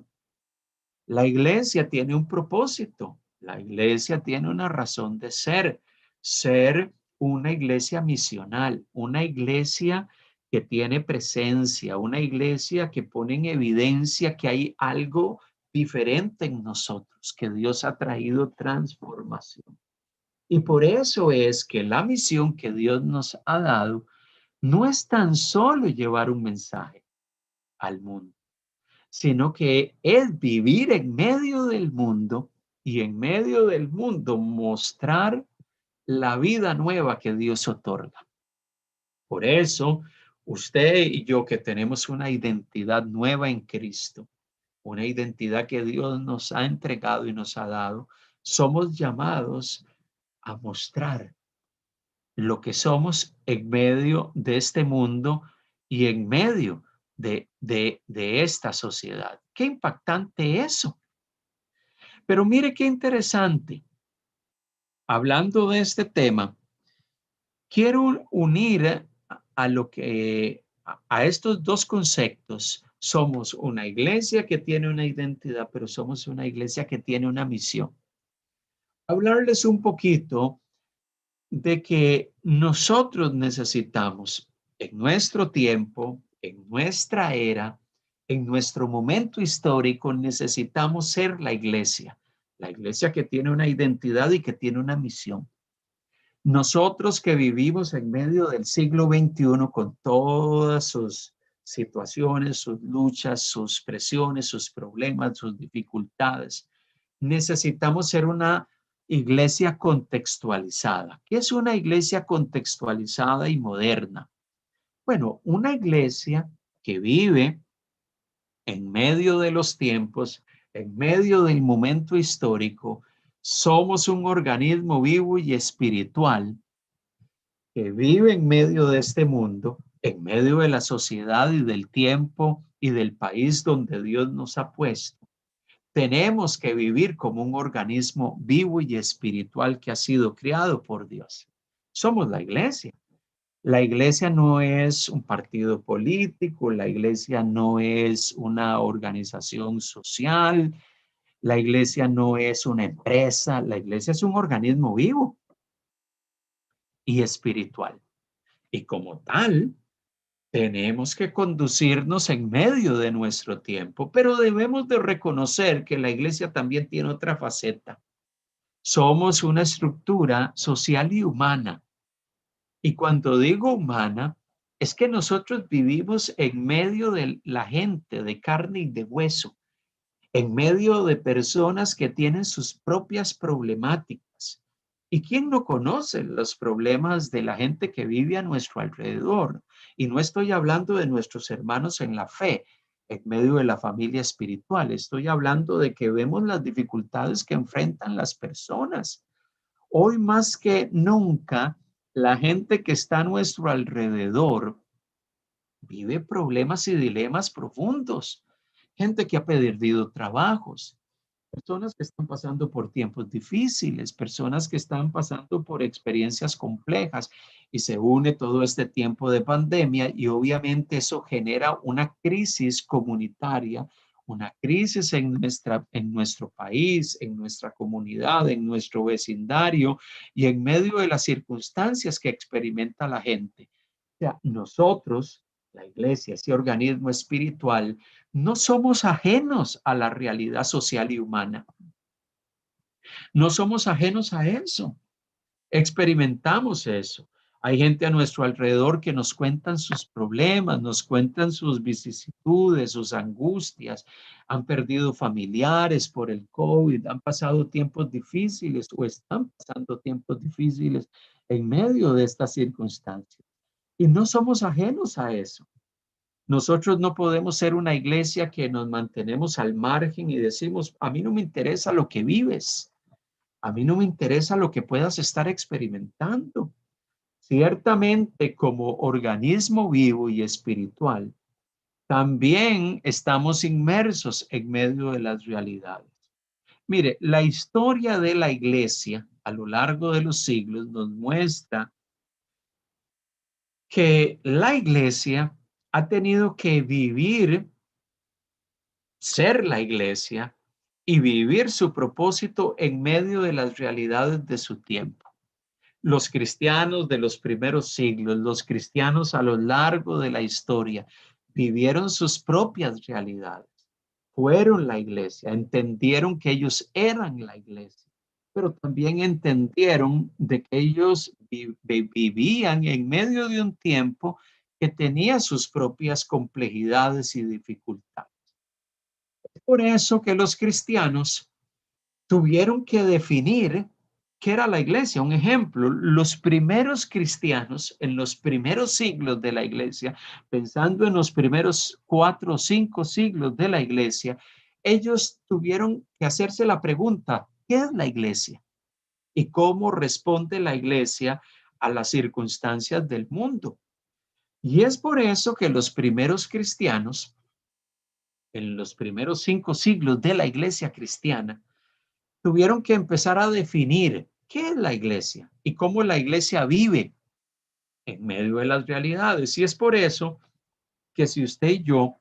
Speaker 2: La iglesia tiene un propósito, la iglesia tiene una razón de ser una iglesia misional, una iglesia que tiene presencia, una iglesia que pone en evidencia que hay algo diferente en nosotros, que Dios ha traído transformación. Y por eso es que la misión que Dios nos ha dado no es tan solo llevar un mensaje al mundo, sino que es vivir en medio del mundo y en medio del mundo mostrar la vida nueva que Dios otorga. Por eso, usted y yo que tenemos una identidad nueva en Cristo, una identidad que Dios nos ha entregado y nos ha dado, somos llamados a mostrar lo que somos en medio de este mundo y en medio de esta sociedad. Qué impactante eso. Pero mire qué interesante. Hablando de este tema, quiero unir a estos dos conceptos. Somos una iglesia que tiene una identidad, pero somos una iglesia que tiene una misión. Hablarles un poquito de que nosotros necesitamos en nuestro tiempo, en nuestra era, en nuestro momento histórico, necesitamos ser la iglesia que tiene una identidad y que tiene una misión. Nosotros que vivimos en medio del siglo XXI con todas sus situaciones, sus luchas, sus presiones, sus problemas, sus dificultades, necesitamos ser una iglesia contextualizada. ¿Qué es una iglesia contextualizada y moderna? Bueno, una iglesia que vive en medio de los tiempos, en medio del momento histórico. Somos un organismo vivo y espiritual que vive en medio de este mundo, en medio de la sociedad y del tiempo y del país donde Dios nos ha puesto. Tenemos que vivir como un organismo vivo y espiritual que ha sido creado por Dios. Somos la iglesia. La iglesia no es un partido político, la iglesia no es una organización social, la iglesia no es una empresa, la iglesia es un organismo vivo y espiritual. Y como tal, tenemos que conducirnos en medio de nuestro tiempo, pero debemos de reconocer que la iglesia también tiene otra faceta. Somos una estructura social y humana. Y cuando digo humana, es que nosotros vivimos en medio de la gente de carne y de hueso, en medio de personas que tienen sus propias problemáticas. ¿Y quién no conoce los problemas de la gente que vive a nuestro alrededor? Y no estoy hablando de nuestros hermanos en la fe, en medio de la familia espiritual. Estoy hablando de que vemos las dificultades que enfrentan las personas. Hoy más que nunca, la gente que está a nuestro alrededor vive problemas y dilemas profundos. Gente que ha perdido trabajos, Personas que están pasando por tiempos difíciles, personas que están pasando por experiencias complejas y se une todo este tiempo de pandemia y obviamente eso genera una crisis comunitaria, una crisis en nuestro país, en nuestra comunidad, en nuestro vecindario y en medio de las circunstancias que experimenta la gente. O sea, nosotros, la iglesia, ese organismo espiritual, no somos ajenos a la realidad social y humana. No somos ajenos a eso. Experimentamos eso. Hay gente a nuestro alrededor que nos cuentan sus problemas, nos cuentan sus vicisitudes, sus angustias. Han perdido familiares por el COVID, han pasado tiempos difíciles o están pasando tiempos difíciles en medio de estas circunstancias. Y no somos ajenos a eso. Nosotros no podemos ser una iglesia que nos mantenemos al margen y decimos, a mí no me interesa lo que vives, a mí no me interesa lo que puedas estar experimentando. Ciertamente, como organismo vivo y espiritual, también estamos inmersos en medio de las realidades. Mire, la historia de la iglesia a lo largo de los siglos nos muestra que la iglesia ha tenido que vivir, ser la iglesia y vivir su propósito en medio de las realidades de su tiempo. Los cristianos de los primeros siglos, los cristianos a lo largo de la historia, vivieron sus propias realidades, fueron la iglesia, entendieron que ellos eran la iglesia, pero también entendieron de que ellos vivían en medio de un tiempo que tenía sus propias complejidades y dificultades. Es por eso que los cristianos tuvieron que definir qué era la iglesia. Un ejemplo, los primeros cristianos en los primeros siglos de la iglesia, pensando en los primeros 4 o 5 siglos de la iglesia, ellos tuvieron que hacerse la pregunta, ¿qué es la iglesia? ¿Y cómo responde la iglesia a las circunstancias del mundo? Y es por eso que los primeros cristianos, en los primeros 5 siglos de la iglesia cristiana, tuvieron que empezar a definir qué es la iglesia y cómo la iglesia vive en medio de las realidades. Y es por eso que si usted y yo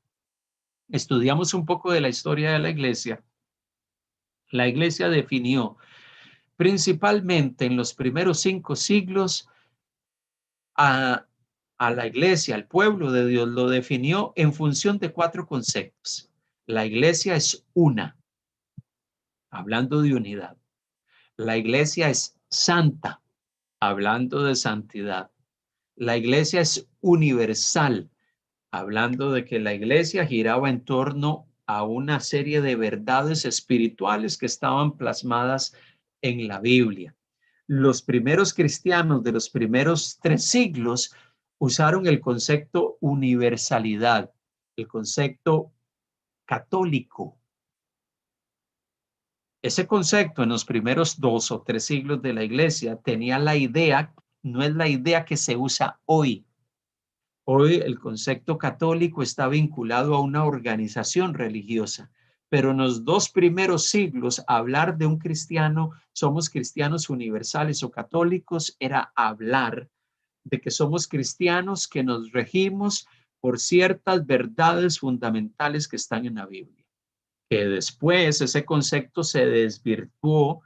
Speaker 2: estudiamos un poco de la historia de la iglesia definió principalmente en los primeros 5 siglos a la iglesia, al pueblo de Dios, lo definió en función de 4 conceptos. La iglesia es una, hablando de unidad. La iglesia es santa, hablando de santidad. La iglesia es universal, hablando de que la iglesia giraba en torno a una serie de verdades espirituales que estaban plasmadas en la Biblia. Los primeros cristianos de los primeros 3 siglos usaron el concepto universalidad, el concepto católico. Ese concepto en los primeros 2 o 3 siglos de la iglesia tenía la idea, no es la idea que se usa hoy. Hoy el concepto católico está vinculado a una organización religiosa, pero en los 2 primeros siglos hablar de un cristiano, somos cristianos universales o católicos, era hablar de que somos cristianos que nos regimos por ciertas verdades fundamentales que están en la Biblia. Que después ese concepto se desvirtuó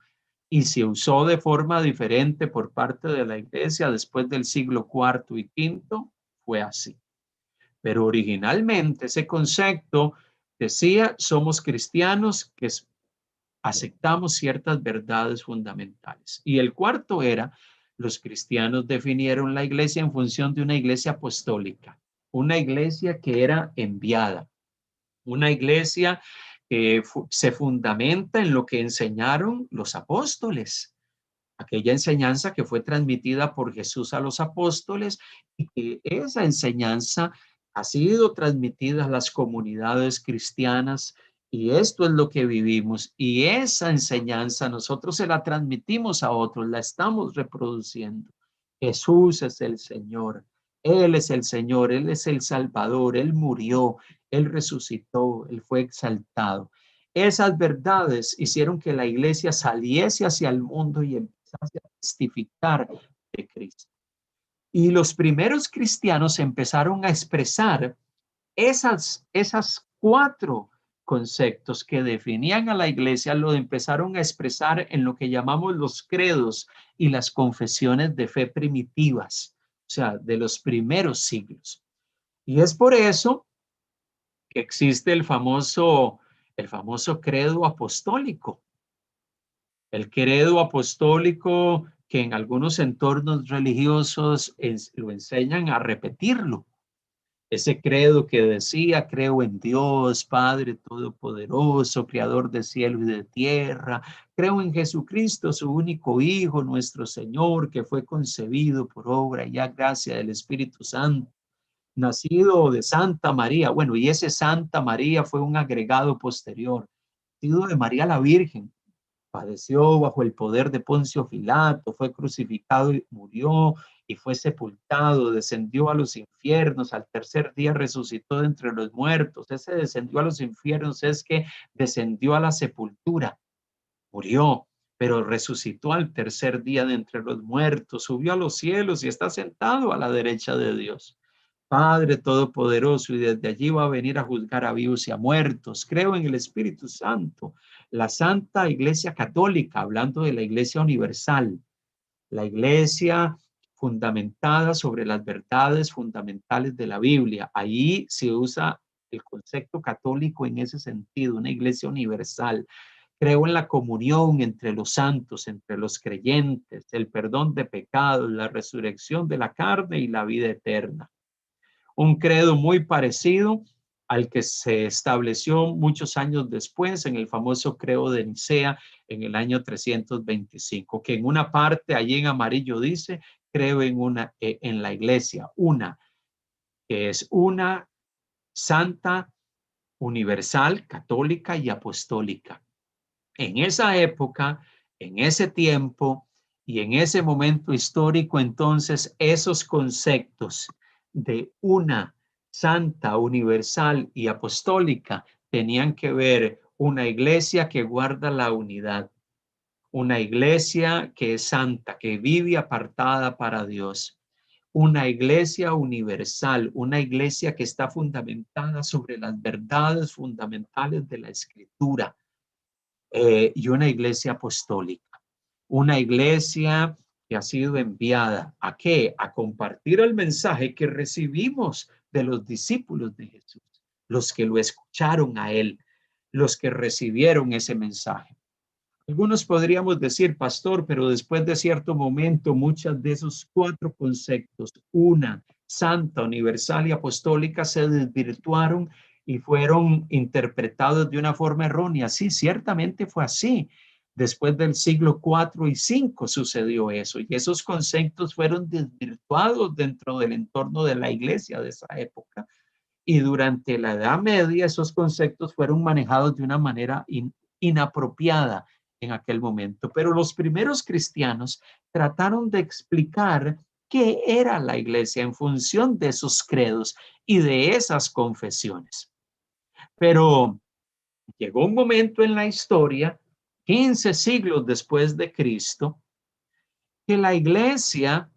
Speaker 2: y se usó de forma diferente por parte de la iglesia después del siglo IV y V, fue así. Pero originalmente ese concepto decía, somos cristianos que aceptamos ciertas verdades fundamentales. Y el cuarto era, los cristianos definieron la iglesia en función de una iglesia apostólica, una iglesia que era enviada, una iglesia que se fundamenta en lo que enseñaron los apóstoles, aquella enseñanza que fue transmitida por Jesús a los apóstoles y que esa enseñanza ha sido transmitida a las comunidades cristianas y esto es lo que vivimos y esa enseñanza nosotros se la transmitimos a otros, la estamos reproduciendo. Jesús es el Señor, Él es el Señor, Él es el Salvador, Él murió, Él resucitó, Él fue exaltado. Esas verdades hicieron que la iglesia saliese hacia el mundo y empezase a testificar de Cristo. Y los primeros cristianos empezaron a expresar esas 4 conceptos que definían a la iglesia, lo empezaron a expresar en lo que llamamos los credos y las confesiones de fe primitivas, o sea, de los primeros siglos. Y es por eso que existe el famoso credo apostólico. El credo apostólico que en algunos entornos religiosos lo enseñan a repetirlo. Ese credo que decía: creo en Dios, Padre Todopoderoso, Creador de cielo y de tierra. Creo en Jesucristo, su único Hijo, nuestro Señor, que fue concebido por obra y gracia del Espíritu Santo, nacido de Santa María. Bueno, y ese Santa María fue un agregado posterior. Nacido de María la Virgen. Padeció bajo el poder de Poncio Pilato, fue crucificado y murió, y fue sepultado, descendió a los infiernos, al tercer día resucitó de entre los muertos. Ese descendió a los infiernos es que descendió a la sepultura, murió, pero resucitó al tercer día de entre los muertos, subió a los cielos y está sentado a la derecha de Dios, Padre Todopoderoso, y desde allí va a venir a juzgar a vivos y a muertos. Creo en el Espíritu Santo, la Santa Iglesia Católica, hablando de la Iglesia Universal, la Iglesia fundamentada sobre las verdades fundamentales de la Biblia. Ahí se usa el concepto católico en ese sentido, una Iglesia universal. Creo en la comunión entre los santos, entre los creyentes, el perdón de pecados, la resurrección de la carne y la vida eterna. Un credo muy parecido al que se estableció muchos años después en el famoso credo de Nicea en el año 325, que en una parte allí en amarillo dice: creo en la iglesia, que es una santa, universal, católica y apostólica. En esa época, en ese tiempo y en ese momento histórico, entonces esos conceptos de una santa, universal y apostólica tenían que ver una iglesia que guarda la unidad, una iglesia que es santa, que vive apartada para Dios, una iglesia universal, una iglesia que está fundamentada sobre las verdades fundamentales de la Escritura, y una iglesia apostólica, una iglesia que ha sido enviada ¿a qué? A compartir el mensaje que recibimos de los discípulos de Jesús, los que lo escucharon a él, los que recibieron ese mensaje. Algunos podríamos decir: pastor, pero después de cierto momento muchas de esos 4 conceptos, una, santa, universal y apostólica, se desvirtuaron y fueron interpretados de una forma errónea. Sí, ciertamente fue así. Después del siglo IV y V sucedió eso, y esos conceptos fueron desvirtuados dentro del entorno de la iglesia de esa época. Y durante la Edad Media esos conceptos fueron manejados de una manera inapropiada en aquel momento. Pero los primeros cristianos trataron de explicar qué era la iglesia en función de esos credos y de esas confesiones. Pero llegó un momento en la historia, 15 siglos después de Cristo, que la iglesia,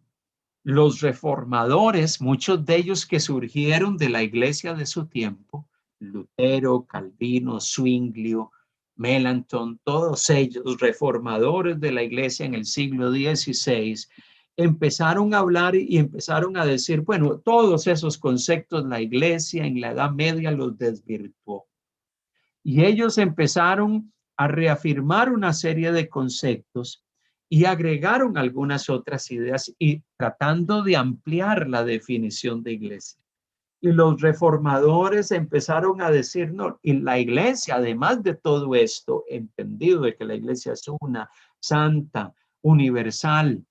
Speaker 2: los reformadores, muchos de ellos que surgieron de la iglesia de su tiempo, Lutero, Calvino, Zwinglio, Melanchthon, todos ellos reformadores de la iglesia en el siglo XVI, empezaron a hablar y empezaron a decir: bueno, todos esos conceptos la iglesia en la Edad Media los desvirtuó. Y ellos empezaron a reafirmar una serie de conceptos y agregaron algunas otras ideas y tratando de ampliar la definición de iglesia. Y los reformadores empezaron a decir: no, y la iglesia, además de todo esto, entendido de que la iglesia es una, santa, universal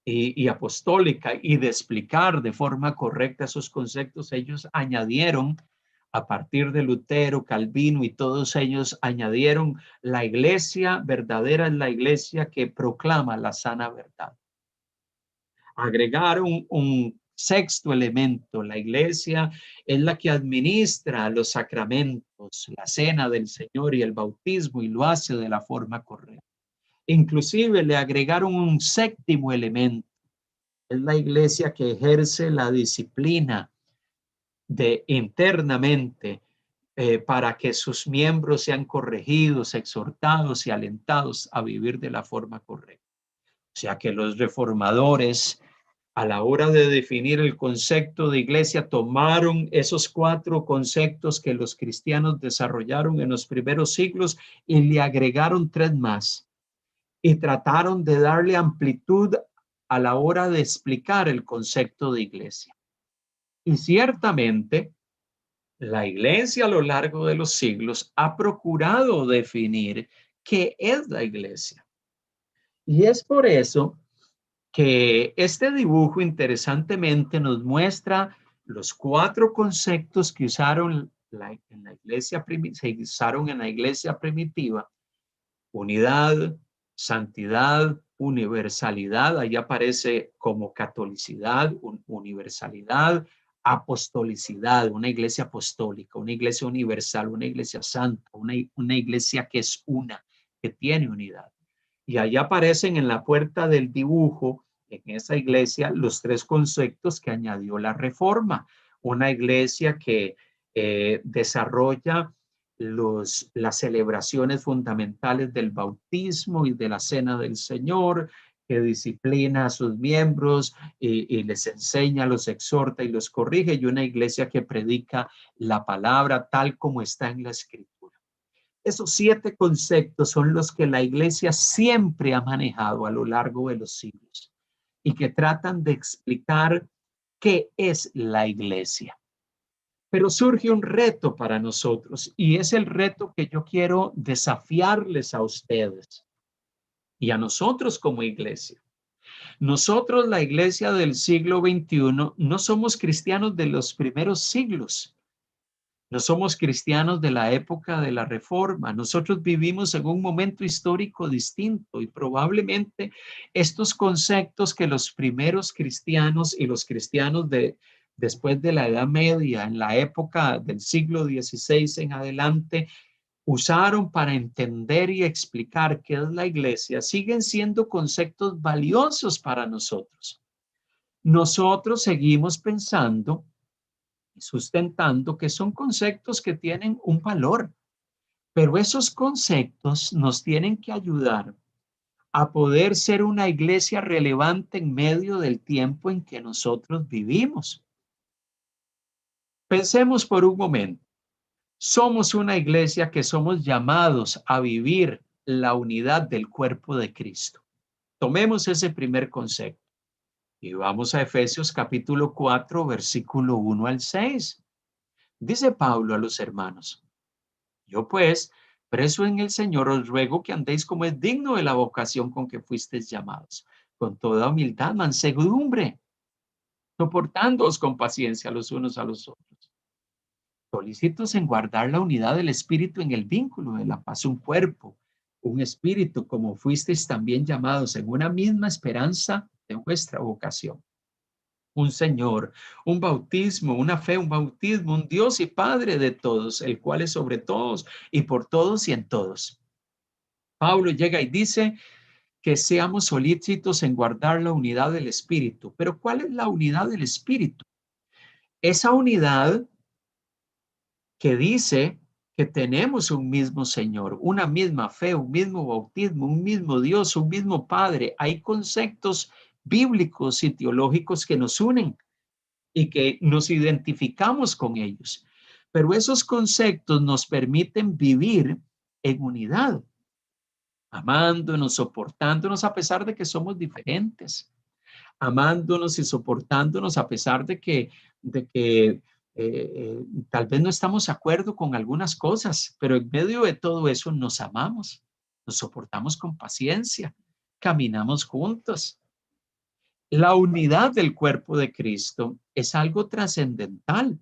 Speaker 2: y apostólica, y de explicar de forma correcta esos conceptos, ellos añadieron, a partir de Lutero, Calvino y todos ellos añadieron: la iglesia verdadera es la iglesia que proclama la sana verdad. Agregaron un sexto elemento: la iglesia es la que administra los sacramentos, la cena del Señor y el bautismo, y lo hace de la forma correcta. Inclusive le agregaron un séptimo elemento. Es la iglesia que ejerce la disciplina internamente para que sus miembros sean corregidos, exhortados y alentados a vivir de la forma correcta. O sea que los reformadores, a la hora de definir el concepto de iglesia, tomaron esos 4 conceptos que los cristianos desarrollaron en los primeros siglos y le agregaron 3 más. Y trataron de darle amplitud a la hora de explicar el concepto de iglesia. Y ciertamente, la iglesia a lo largo de los siglos ha procurado definir qué es la iglesia. Y es por eso que este dibujo interesantemente nos muestra los 4 conceptos que usaron se usaron en la iglesia primitiva: unidad, santidad, universalidad. Ahí aparece como catolicidad, universalidad, apostolicidad, una iglesia apostólica, una iglesia universal, una iglesia santa, una iglesia que es una, que tiene unidad. Y ahí aparecen en la puerta del dibujo, en esa iglesia, los 3 conceptos que añadió la Reforma. Una iglesia que desarrolla las celebraciones fundamentales del bautismo y de la cena del Señor, que disciplina a sus miembros y les enseña, los exhorta y los corrige, y una iglesia que predica la palabra tal como está en la Escritura. Esos 7 conceptos son los que la iglesia siempre ha manejado a lo largo de los siglos y que tratan de explicar qué es la iglesia. Pero surge un reto para nosotros, y es el reto que yo quiero desafiarles a ustedes y a nosotros como iglesia. Nosotros, la iglesia del siglo XXI, no somos cristianos de los primeros siglos. No somos cristianos de la época de la Reforma. Nosotros vivimos en un momento histórico distinto, y probablemente estos conceptos que los primeros cristianos y los cristianos después de la Edad Media, en la época del siglo XVI en adelante, usaron para entender y explicar qué es la iglesia, siguen siendo conceptos valiosos para nosotros. Nosotros seguimos pensando y sustentando que son conceptos que tienen un valor, pero esos conceptos nos tienen que ayudar a poder ser una iglesia relevante en medio del tiempo en que nosotros vivimos. Pensemos por un momento. Somos una iglesia que somos llamados a vivir la unidad del cuerpo de Cristo. Tomemos ese primer concepto y vamos a Efesios capítulo 4, versículo 1 al 6. Dice Pablo a los hermanos: yo pues, preso en el Señor, os ruego que andéis como es digno de la vocación con que fuisteis llamados, con toda humildad, mansedumbre, soportándoos con paciencia los unos a los otros, solícitos en guardar la unidad del espíritu en el vínculo de la paz, un cuerpo, un espíritu, como fuisteis también llamados en una misma esperanza de vuestra vocación. Un Señor, un bautismo, una fe, un bautismo, un Dios y Padre de todos, el cual es sobre todos y por todos y en todos. Pablo llega y dice que seamos solícitos en guardar la unidad del espíritu. Pero ¿cuál es la unidad del espíritu? Esa unidad que dice que tenemos un mismo Señor, una misma fe, un mismo bautismo, un mismo Dios, un mismo Padre. Hay conceptos bíblicos y teológicos que nos unen y que nos identificamos con ellos. Pero esos conceptos nos permiten vivir en unidad, amándonos, soportándonos a pesar de que somos diferentes, amándonos y soportándonos a pesar de que tal vez no estamos de acuerdo con algunas cosas, pero en medio de todo eso nos amamos, nos soportamos con paciencia, caminamos juntos. La unidad del cuerpo de Cristo es algo trascendental.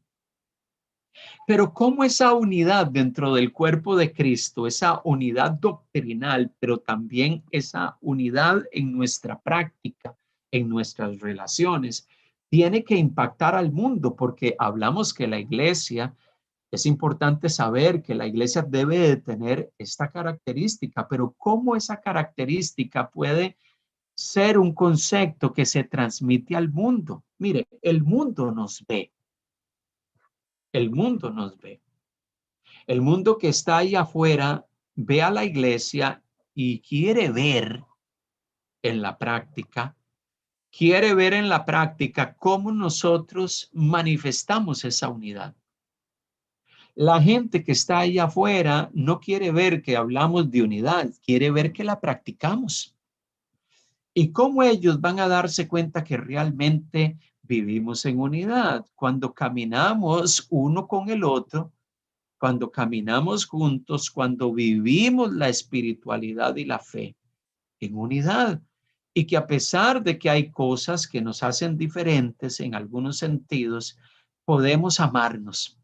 Speaker 2: Pero ¿cómo esa unidad dentro del cuerpo de Cristo, esa unidad doctrinal, pero también esa unidad en nuestra práctica, en nuestras relaciones, tiene que impactar al mundo? Porque hablamos que la iglesia Es importante saber que la iglesia debe de tener esta característica, pero ¿cómo esa característica puede ser un concepto que se transmite al mundo? Mire, el mundo nos ve. El mundo nos ve. El mundo que está ahí afuera ve a la iglesia y quiere ver en la práctica, cómo nosotros manifestamos esa unidad. La gente que está ahí afuera no quiere ver que hablamos de unidad, quiere ver que la practicamos. ¿Y cómo ellos van a darse cuenta que realmente vivimos en unidad? Cuando caminamos uno con el otro, cuando caminamos juntos, cuando vivimos la espiritualidad y la fe en unidad. Y que a pesar de que hay cosas que nos hacen diferentes en algunos sentidos, podemos amarnos.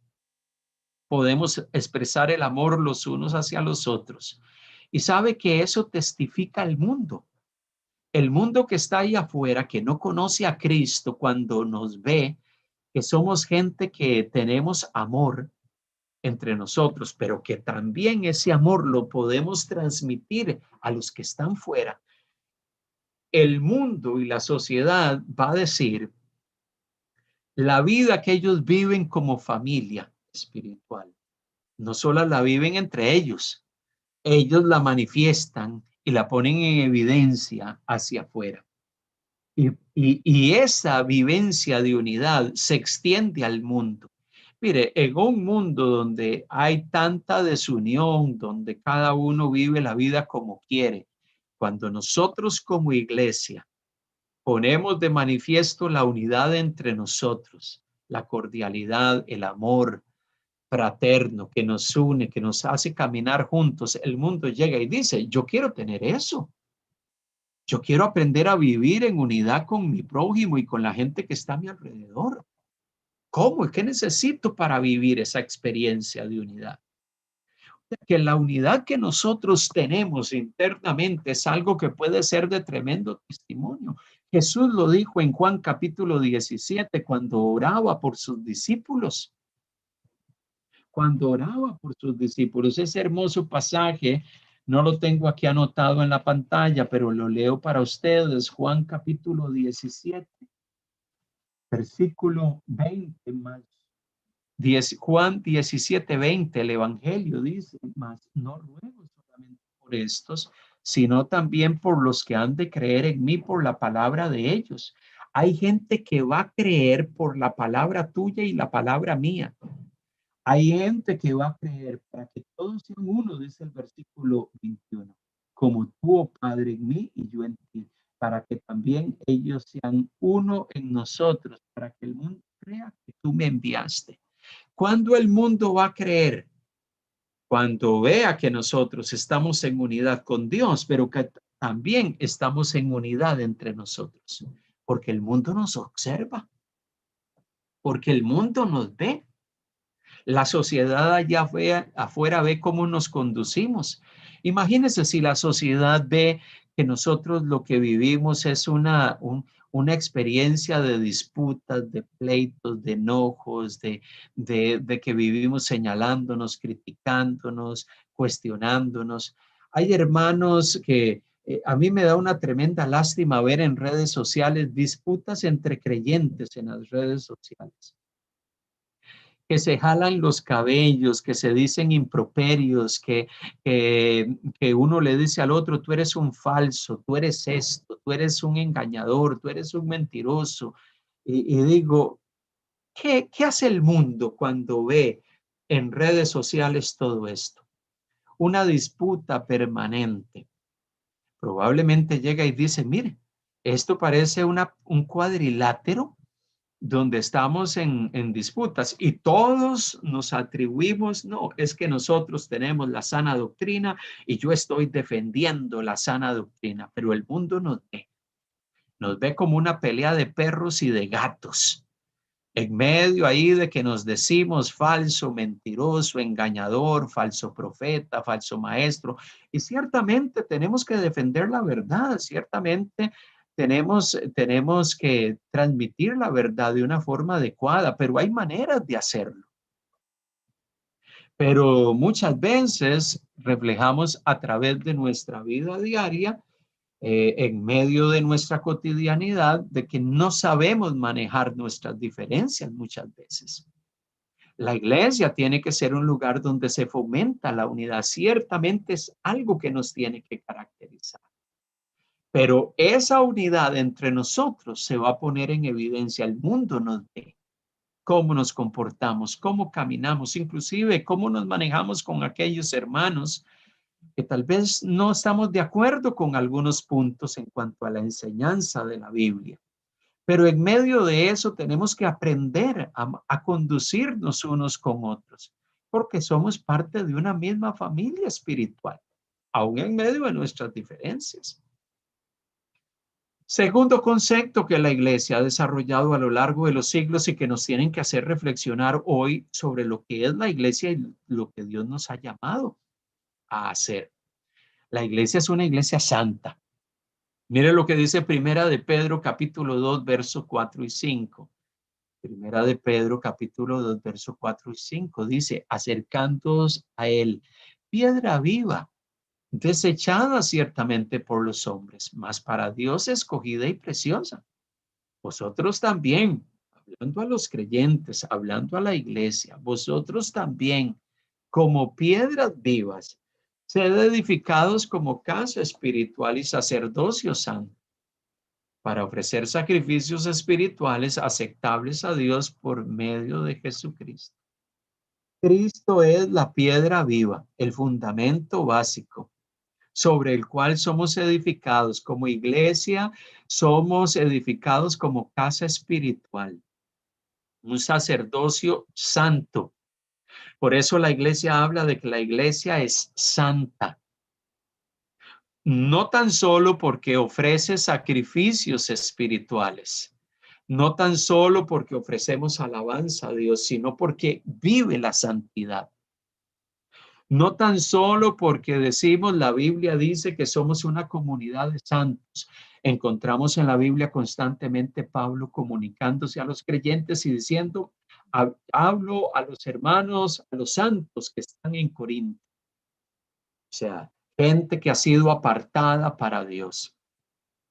Speaker 2: Podemos expresar el amor los unos hacia los otros. Y sabe que eso testifica al mundo. El mundo que está ahí afuera, que no conoce a Cristo, cuando nos ve, que somos gente que tenemos amor entre nosotros, pero que también ese amor lo podemos transmitir a los que están fuera. El mundo y la sociedad va a decir la vida que ellos viven como familia espiritual. No solo la viven entre ellos la manifiestan y la ponen en evidencia hacia afuera. Y esa vivencia de unidad se extiende al mundo. Mire, en un mundo donde hay tanta desunión, donde cada uno vive la vida como quiere, cuando nosotros como iglesia ponemos de manifiesto la unidad entre nosotros, la cordialidad, el amor fraterno que nos une, que nos hace caminar juntos, el mundo llega y dice, yo quiero tener eso. Yo quiero aprender a vivir en unidad con mi prójimo y con la gente que está a mi alrededor. ¿Cómo? ¿Qué necesito para vivir esa experiencia de unidad? Que la unidad que nosotros tenemos internamente es algo que puede ser de tremendo testimonio. Jesús lo dijo en Juan capítulo 17 cuando oraba por sus discípulos. Cuando oraba por sus discípulos, ese hermoso pasaje, no lo tengo aquí anotado en la pantalla, pero lo leo para ustedes. Juan capítulo 17, versículo 20 más. Juan 17, 20, el Evangelio dice, mas no ruego solamente por estos, sino también por los que han de creer en mí por la palabra de ellos. Hay gente que va a creer por la palabra tuya y la palabra mía. Hay gente que va a creer para que todos sean uno, dice el versículo 21, como tú, oh Padre, en mí y yo en ti, para que también ellos sean uno en nosotros, para que el mundo crea que tú me enviaste. ¿Cuándo el mundo va a creer? Cuando vea que nosotros estamos en unidad con Dios, pero que también estamos en unidad entre nosotros, porque el mundo nos observa, porque el mundo nos ve. La sociedad allá afuera ve cómo nos conducimos. Imagínense si la sociedad ve que nosotros lo que vivimos es una experiencia de disputas, de pleitos, de enojos, de que vivimos señalándonos, criticándonos, cuestionándonos. Hay hermanos que a mí me da una tremenda lástima ver en redes sociales disputas entre creyentes en las redes sociales, que se jalan los cabellos, que se dicen improperios, que uno le dice al otro, tú eres un falso, tú eres esto, tú eres un engañador, tú eres un mentiroso. Y digo, ¿qué hace el mundo cuando ve en redes sociales todo esto? Una disputa permanente. Probablemente llega y dice, mire, esto parece un cuadrilátero donde estamos en disputas y todos nos atribuimos, no, es que nosotros tenemos la sana doctrina y yo estoy defendiendo la sana doctrina, pero el mundo nos ve como una pelea de perros y de gatos, en medio ahí de que nos decimos falso, mentiroso, engañador, falso profeta, falso maestro, y ciertamente tenemos que defender la verdad, ciertamente tenemos que transmitir la verdad de una forma adecuada, pero hay maneras de hacerlo. Pero muchas veces reflejamos a través de nuestra vida diaria, en medio de nuestra cotidianidad, de que no sabemos manejar nuestras diferencias muchas veces. La iglesia tiene que ser un lugar donde se fomenta la unidad. Ciertamente es algo que nos tiene que caracterizar. Pero esa unidad entre nosotros se va a poner en evidencia. El mundo nos ve cómo nos comportamos, cómo caminamos, inclusive cómo nos manejamos con aquellos hermanos que tal vez no estamos de acuerdo con algunos puntos en cuanto a la enseñanza de la Biblia. Pero en medio de eso tenemos que aprender a conducirnos unos con otros, porque somos parte de una misma familia espiritual, aún en medio de nuestras diferencias. Segundo concepto que la iglesia ha desarrollado a lo largo de los siglos y que nos tienen que hacer reflexionar hoy sobre lo que es la iglesia y lo que Dios nos ha llamado a hacer. La iglesia es una iglesia santa. Mire lo que dice Primera de Pedro, capítulo 2, versos 4 y 5. Primera de Pedro, capítulo 2, versos 4 y 5. Dice, acercándoos a él, piedra viva, desechada ciertamente por los hombres, mas para Dios escogida y preciosa. Vosotros también, hablando a los creyentes, hablando a la iglesia, vosotros también, como piedras vivas, sed edificados como casa espiritual y sacerdocio santo, para ofrecer sacrificios espirituales aceptables a Dios por medio de Jesucristo. Cristo es la piedra viva, el fundamento básico, sobre el cual somos edificados como iglesia, somos edificados como casa espiritual, un sacerdocio santo. Por eso la iglesia habla de que la iglesia es santa. No tan solo porque ofrece sacrificios espirituales, no tan solo porque ofrecemos alabanza a Dios, sino porque vive la santidad. No tan solo porque decimos, la Biblia dice que somos una comunidad de santos. Encontramos en la Biblia constantemente Pablo comunicándose a los creyentes y diciendo, hablo a los hermanos, a los santos que están en Corinto. O sea, gente que ha sido apartada para Dios,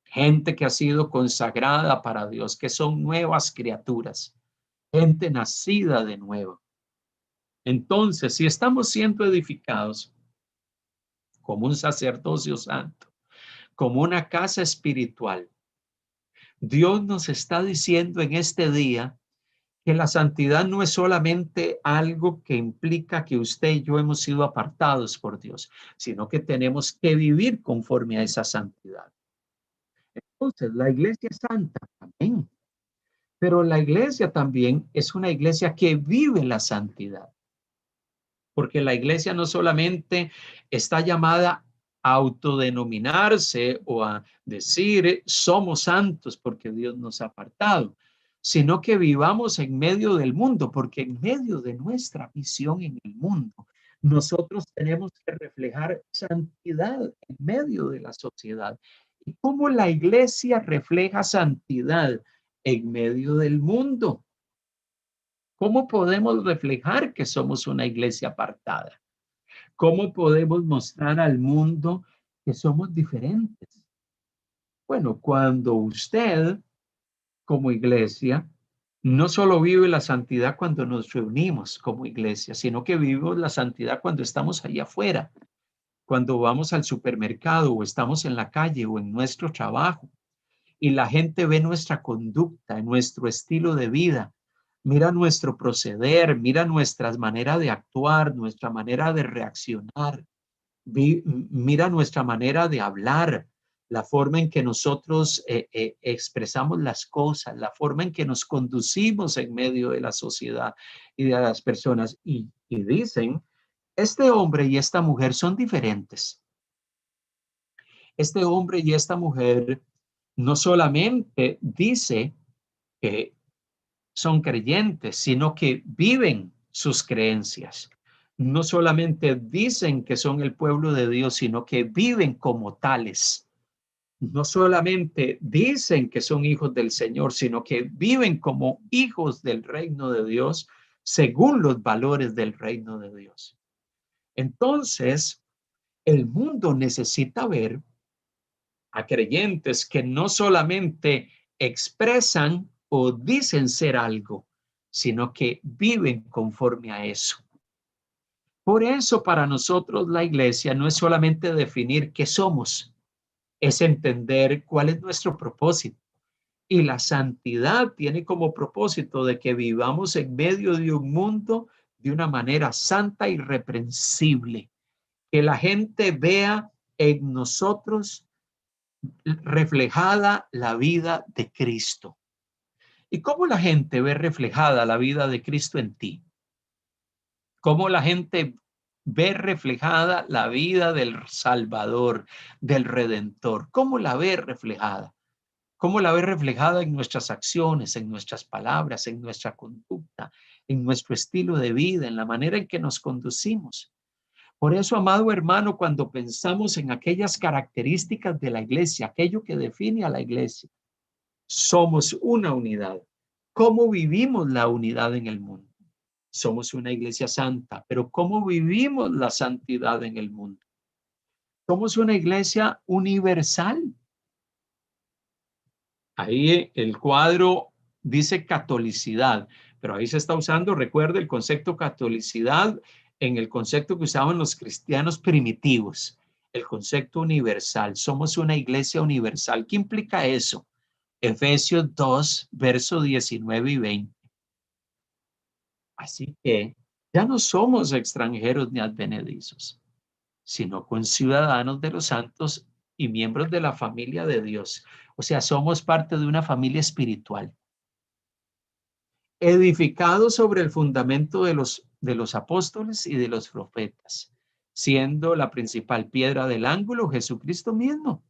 Speaker 2: gente que ha sido consagrada para Dios, que son nuevas criaturas, gente nacida de nuevo. Entonces, si estamos siendo edificados como un sacerdocio santo, como una casa espiritual, Dios nos está diciendo en este día que la santidad no es solamente algo que implica que usted y yo hemos sido apartados por Dios, sino que tenemos que vivir conforme a esa santidad. Entonces, la iglesia es santa también, pero la iglesia también es una iglesia que vive la santidad. Porque la iglesia no solamente está llamada a autodenominarse o a decir somos santos porque Dios nos ha apartado, sino que vivamos en medio del mundo, porque en medio de nuestra misión en el mundo, nosotros tenemos que reflejar santidad en medio de la sociedad. ¿Y cómo la iglesia refleja santidad en medio del mundo? ¿Cómo podemos reflejar que somos una iglesia apartada? ¿Cómo podemos mostrar al mundo que somos diferentes? Bueno, cuando usted, como iglesia, no solo vive la santidad cuando nos reunimos como iglesia, sino que vivimos la santidad cuando estamos allá afuera, cuando vamos al supermercado o estamos en la calle o en nuestro trabajo y la gente ve nuestra conducta, nuestro estilo de vida, mira nuestro proceder, mira nuestras maneras de actuar, nuestra manera de reaccionar, mira nuestra manera de hablar, la forma en que nosotros expresamos las cosas, la forma en que nos conducimos en medio de la sociedad y de las personas. Y dicen, este hombre y esta mujer son diferentes. Este hombre y esta mujer no solamente dice que son creyentes, sino que viven sus creencias. No solamente dicen que son el pueblo de Dios, sino que viven como tales. No solamente dicen que son hijos del Señor, sino que viven como hijos del reino de Dios, según los valores del reino de Dios. Entonces, el mundo necesita ver a creyentes que no solamente expresan o dicen ser algo, sino que viven conforme a eso. Por eso para nosotros la iglesia no es solamente definir qué somos, es entender cuál es nuestro propósito. Y la santidad tiene como propósito de que vivamos en medio de un mundo de una manera santa y irreprensible, que la gente vea en nosotros reflejada la vida de Cristo. ¿Y cómo la gente ve reflejada la vida de Cristo en ti? ¿Cómo la gente ve reflejada la vida del Salvador, del Redentor? ¿Cómo la ve reflejada? ¿Cómo la ve reflejada en nuestras acciones, en nuestras palabras, en nuestra conducta, en nuestro estilo de vida, en la manera en que nos conducimos? Por eso, amado hermano, cuando pensamos en aquellas características de la iglesia, aquello que define a la iglesia, somos una unidad. ¿Cómo vivimos la unidad en el mundo? Somos una iglesia santa, pero ¿cómo vivimos la santidad en el mundo? Somos una iglesia universal. Ahí el cuadro dice catolicidad, pero ahí se está usando, recuerda, el concepto catolicidad en el concepto que usaban los cristianos primitivos, el concepto universal. Somos una iglesia universal. ¿Qué implica eso? Efesios 2, versos 19 y 20. Así que ya no somos extranjeros ni advenedizos, sino conciudadanos de los santos y miembros de la familia de Dios. O sea, somos parte de una familia espiritual, edificados sobre el fundamento de los apóstoles y de los profetas, siendo la principal piedra del ángulo Jesucristo mismo,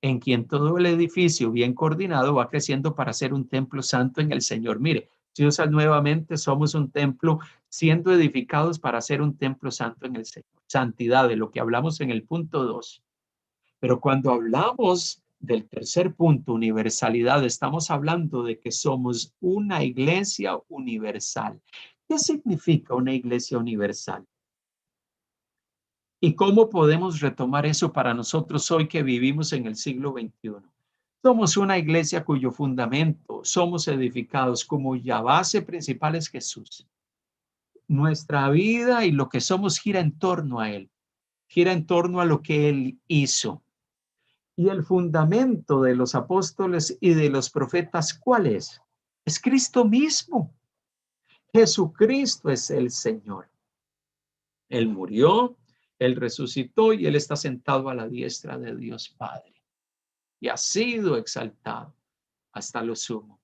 Speaker 2: en quien todo el edificio bien coordinado va creciendo para ser un templo santo en el Señor. Mire, si usa nuevamente, somos un templo siendo edificados para ser un templo santo en el Señor. Santidad, de lo que hablamos en el punto 2. Pero cuando hablamos del tercer punto, universalidad, estamos hablando de que somos una iglesia universal. ¿Qué significa una iglesia universal? ¿Y cómo podemos retomar eso para nosotros hoy que vivimos en el siglo XXI? Somos una iglesia cuyo fundamento somos edificados, cuya base principal es Jesús. Nuestra vida y lo que somos gira en torno a Él, gira en torno a lo que Él hizo. Y el fundamento de los apóstoles y de los profetas, ¿cuál es? Es Cristo mismo. Jesucristo es el Señor. Él murió, Él resucitó y Él está sentado a la diestra de Dios Padre. Y ha sido exaltado hasta lo sumo.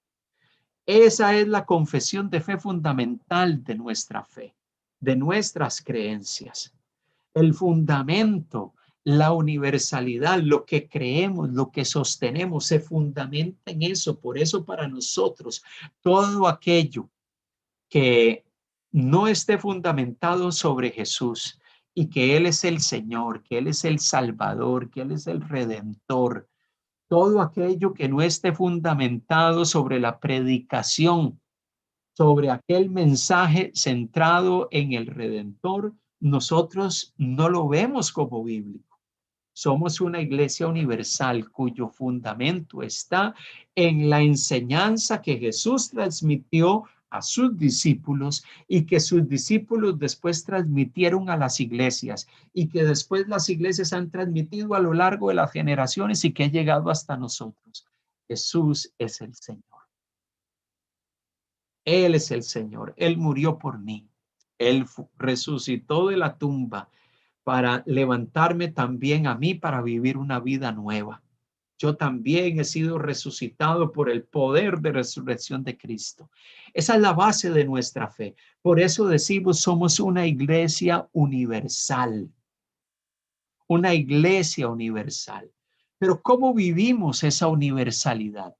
Speaker 2: Esa es la confesión de fe fundamental de nuestra fe, de nuestras creencias. El fundamento, la universalidad, lo que creemos, lo que sostenemos, se fundamenta en eso. Por eso para nosotros, todo aquello que no esté fundamentado sobre Jesús y que Él es el Señor, que Él es el Salvador, que Él es el Redentor, todo aquello que no esté fundamentado sobre la predicación, sobre aquel mensaje centrado en el Redentor, nosotros no lo vemos como bíblico. Somos una iglesia universal cuyo fundamento está en la enseñanza que Jesús transmitió a sus discípulos y que sus discípulos después transmitieron a las iglesias y que después las iglesias han transmitido a lo largo de las generaciones y que ha llegado hasta nosotros. Jesús es el Señor. Él es el Señor. Él murió por mí. Él resucitó de la tumba para levantarme también a mí para vivir una vida nueva. Yo también he sido resucitado por el poder de resurrección de Cristo. Esa es la base de nuestra fe. Por eso decimos, somos una iglesia universal. Una iglesia universal. Pero ¿cómo vivimos esa universalidad?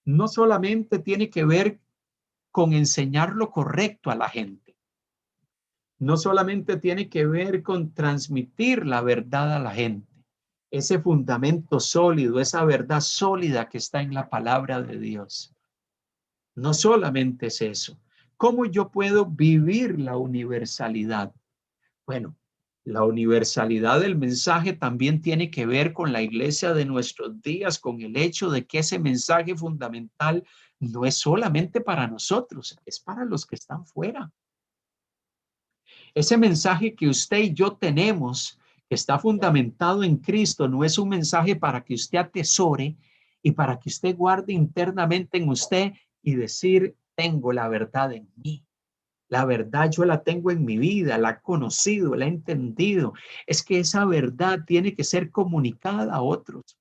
Speaker 2: No solamente tiene que ver con enseñar lo correcto a la gente. No solamente tiene que ver con transmitir la verdad a la gente. Ese fundamento sólido, esa verdad sólida que está en la palabra de Dios. No solamente es eso. ¿Cómo yo puedo vivir la universalidad? Bueno, la universalidad del mensaje también tiene que ver con la iglesia de nuestros días, con el hecho de que ese mensaje fundamental no es solamente para nosotros, es para los que están fuera. Ese mensaje que usted y yo tenemos, que está fundamentado en Cristo, no es un mensaje para que usted atesore y para que usted guarde internamente en usted y decir, tengo la verdad en mí. La verdad yo la tengo en mi vida, la he conocido, la he entendido. Es que esa verdad tiene que ser comunicada a otros.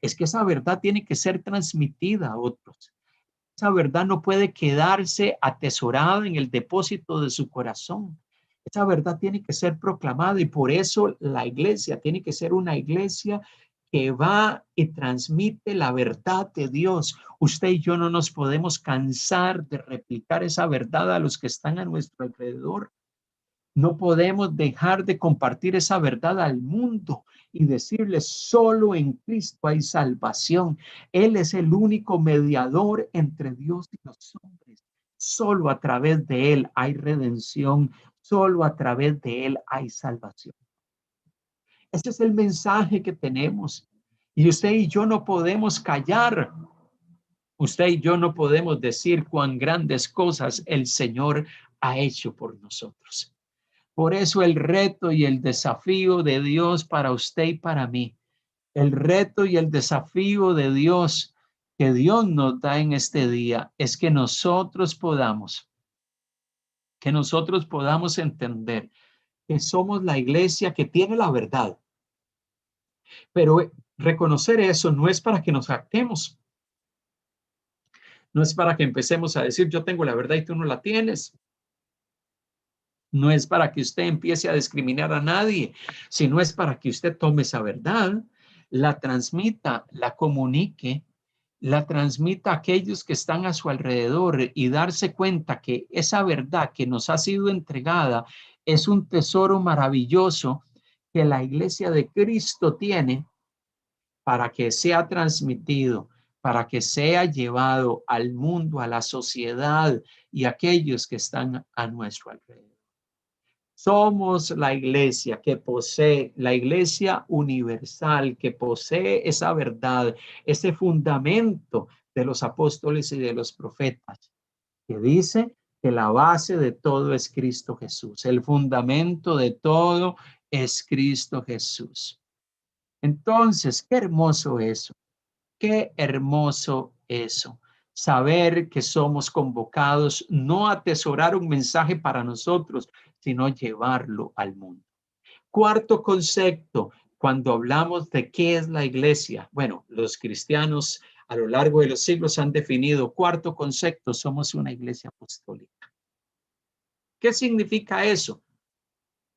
Speaker 2: Es que esa verdad tiene que ser transmitida a otros. Esa verdad no puede quedarse atesorada en el depósito de su corazón. Esa verdad tiene que ser proclamada y por eso la iglesia tiene que ser una iglesia que va y transmite la verdad de Dios. Usted y yo no nos podemos cansar de replicar esa verdad a los que están a nuestro alrededor. No podemos dejar de compartir esa verdad al mundo y decirles solo en Cristo hay salvación. Él es el único mediador entre Dios y los hombres. Solo a través de Él hay redención. Solo a través de Él hay salvación. Ese es el mensaje que tenemos. Y usted y yo no podemos callar. Usted y yo no podemos decir cuán grandes cosas el Señor ha hecho por nosotros. Por eso el reto y el desafío de Dios para usted y para mí, el reto y el desafío de Dios que Dios nos da en este día es que nosotros podamos entender que somos la iglesia que tiene la verdad. Pero reconocer eso no es para que nos jactemos. No es para que empecemos a decir yo tengo la verdad y tú no la tienes. No es para que usted empiece a discriminar a nadie, sino es para que usted tome esa verdad, la transmita, la comunique, la transmita a aquellos que están a su alrededor y darse cuenta que esa verdad que nos ha sido entregada es un tesoro maravilloso que la iglesia de Cristo tiene para que sea transmitido, para que sea llevado al mundo, a la sociedad y a aquellos que están a nuestro alrededor. Somos la iglesia que posee, la iglesia universal que posee esa verdad, ese fundamento de los apóstoles y de los profetas, que dice que la base de todo es Cristo Jesús. El fundamento de todo es Cristo Jesús. Entonces, qué hermoso eso. Qué hermoso eso. Saber que somos convocados no a atesorar un mensaje para nosotros, sino llevarlo al mundo. Cuarto concepto, cuando hablamos de qué es la iglesia. Bueno, los cristianos a lo largo de los siglos han definido, cuarto concepto, somos una iglesia apostólica. ¿Qué significa eso?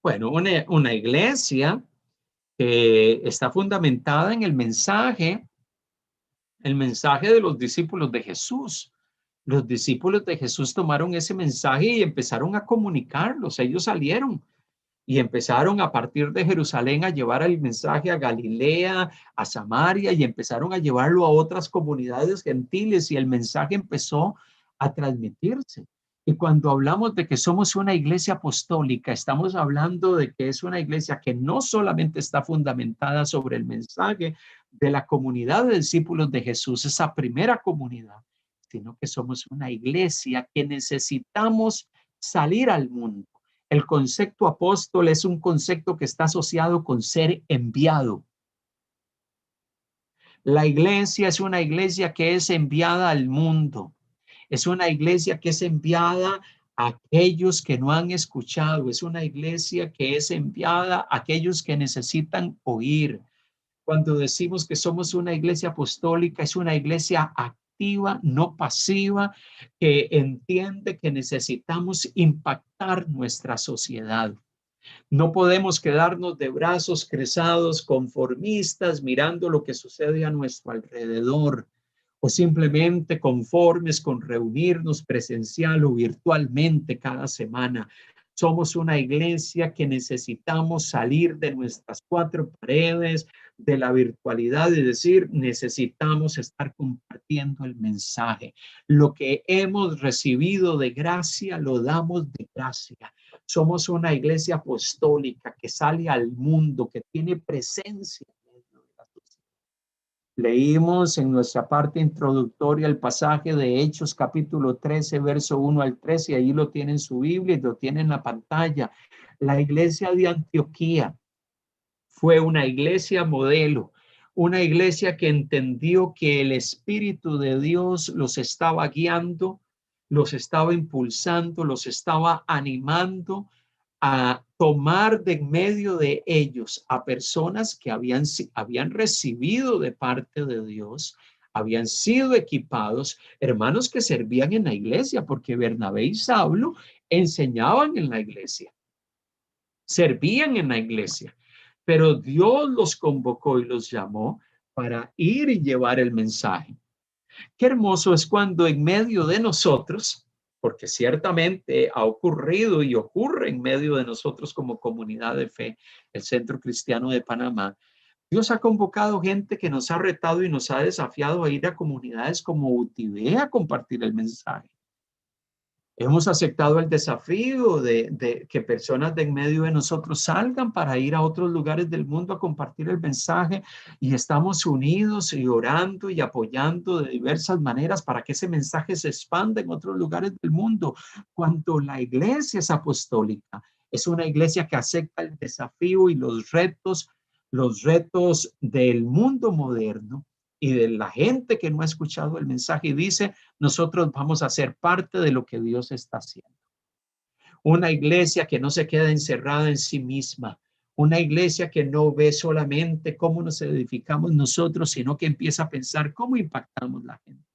Speaker 2: Bueno, una iglesia que está fundamentada en el mensaje de los discípulos de Jesús. Los discípulos de Jesús tomaron ese mensaje y empezaron a comunicarlos. Ellos salieron y empezaron a partir de Jerusalén a llevar el mensaje a Galilea, a Samaria y empezaron a llevarlo a otras comunidades gentiles y el mensaje empezó a transmitirse. Y cuando hablamos de que somos una iglesia apostólica, estamos hablando de que es una iglesia que no solamente está fundamentada sobre el mensaje de la comunidad de discípulos de Jesús, esa primera comunidad, sino que somos una iglesia que necesitamos salir al mundo. El concepto apóstol es un concepto que está asociado con ser enviado. La iglesia es una iglesia que es enviada al mundo. Es una iglesia que es enviada a aquellos que no han escuchado. Es una iglesia que es enviada a aquellos que necesitan oír. Cuando decimos que somos una iglesia apostólica, es una iglesia activa, no pasiva, que entiende que necesitamos impactar nuestra sociedad. No podemos quedarnos de brazos cruzados, conformistas, mirando lo que sucede a nuestro alrededor, o simplemente conformes con reunirnos presencial o virtualmente cada semana. Somos una iglesia que necesitamos salir de nuestras cuatro paredes, de la virtualidad y decir, necesitamos estar compartiendo el mensaje. Lo que hemos recibido de gracia, lo damos de gracia. Somos una iglesia apostólica que sale al mundo, que tiene presencia. Leímos en nuestra parte introductoria el pasaje de Hechos capítulo 13, verso 1 al 13, y ahí lo tienen en su Biblia y lo tienen en la pantalla. La iglesia de Antioquía fue una iglesia modelo, una iglesia que entendió que el Espíritu de Dios los estaba guiando, los estaba impulsando, los estaba animando a tomar de en medio de ellos a personas que habían recibido de parte de Dios, habían sido equipados, hermanos que servían en la iglesia, porque Bernabé y Saulo enseñaban en la iglesia, servían en la iglesia, pero Dios los convocó y los llamó para ir y llevar el mensaje. Qué hermoso es cuando en medio de nosotros, porque ciertamente ha ocurrido y ocurre en medio de nosotros como comunidad de fe, el Centro Cristiano de Panamá, Dios ha convocado gente que nos ha retado y nos ha desafiado a ir a comunidades como Utibé a compartir el mensaje. Hemos aceptado el desafío de que personas de en medio de nosotros salgan para ir a otros lugares del mundo a compartir el mensaje, y estamos unidos y orando y apoyando de diversas maneras para que ese mensaje se expanda en otros lugares del mundo. Cuando la iglesia es apostólica, es una iglesia que acepta el desafío y los retos del mundo moderno y de la gente que no ha escuchado el mensaje, y dice, nosotros vamos a ser parte de lo que Dios está haciendo. Una iglesia que no se queda encerrada en sí misma, una iglesia que no ve solamente cómo nos edificamos nosotros, sino que empieza a pensar cómo impactamos la gente,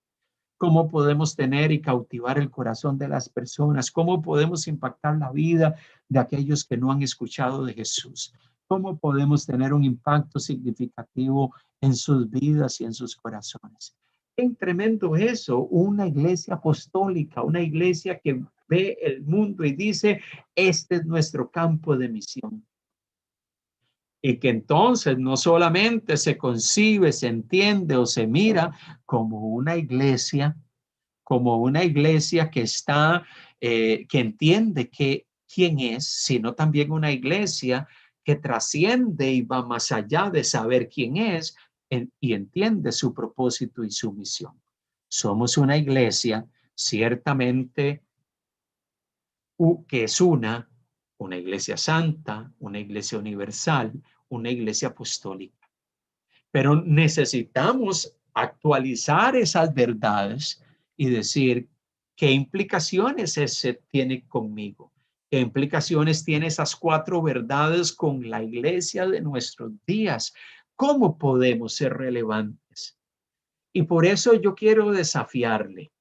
Speaker 2: cómo podemos tener y cautivar el corazón de las personas, cómo podemos impactar la vida de aquellos que no han escuchado de Jesús, cómo podemos tener un impacto significativo en sus vidas y en sus corazones. Qué tremendo eso, una iglesia apostólica, una iglesia que ve el mundo y dice, este es nuestro campo de misión. Y que entonces no solamente se concibe, se entiende o se mira como una iglesia que está, que entiende quién es, sino también una iglesia que trasciende y va más allá de saber quién es y entiende su propósito y su misión. Somos una iglesia ciertamente que es una iglesia santa, una iglesia universal, una iglesia apostólica. Pero necesitamos actualizar esas verdades y decir qué implicaciones ese tiene conmigo. ¿Qué implicaciones tiene esas 4 verdades con la iglesia de nuestros días? ¿Cómo podemos ser relevantes? Y por eso yo quiero desafiarle,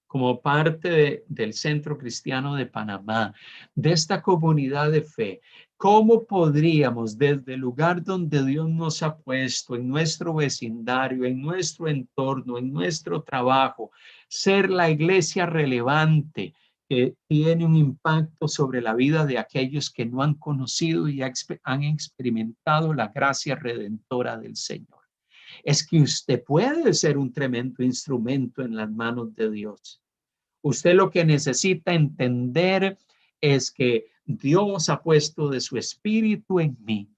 Speaker 2: como parte del Centro Cristiano de Panamá, de esta comunidad de fe, ¿cómo podríamos desde el lugar donde Dios nos ha puesto, en nuestro vecindario, en nuestro entorno, en nuestro trabajo, ser la iglesia relevante que tiene un impacto sobre la vida de aquellos que no han conocido y han experimentado la gracia redentora del Señor? Es que usted puede ser un tremendo instrumento en las manos de Dios. Usted lo que necesita entender es que Dios ha puesto de su espíritu en mí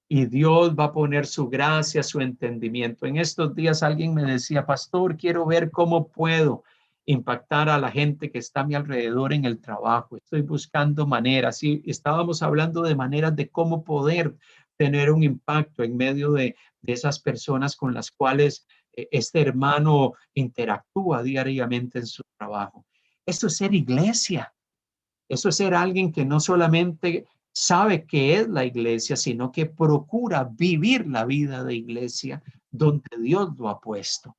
Speaker 2: y Dios va a poner su gracia, su entendimiento. En estos días alguien me decía, pastor, quiero ver cómo puedo impactar a la gente que está a mi alrededor en el trabajo. Estoy buscando maneras, y estábamos hablando de maneras de cómo poder tener un impacto en medio de esas personas con las cuales este hermano interactúa diariamente en su trabajo. Eso es ser iglesia. Eso es ser alguien que no solamente sabe qué es la iglesia, sino que procura vivir la vida de iglesia donde Dios lo ha puesto.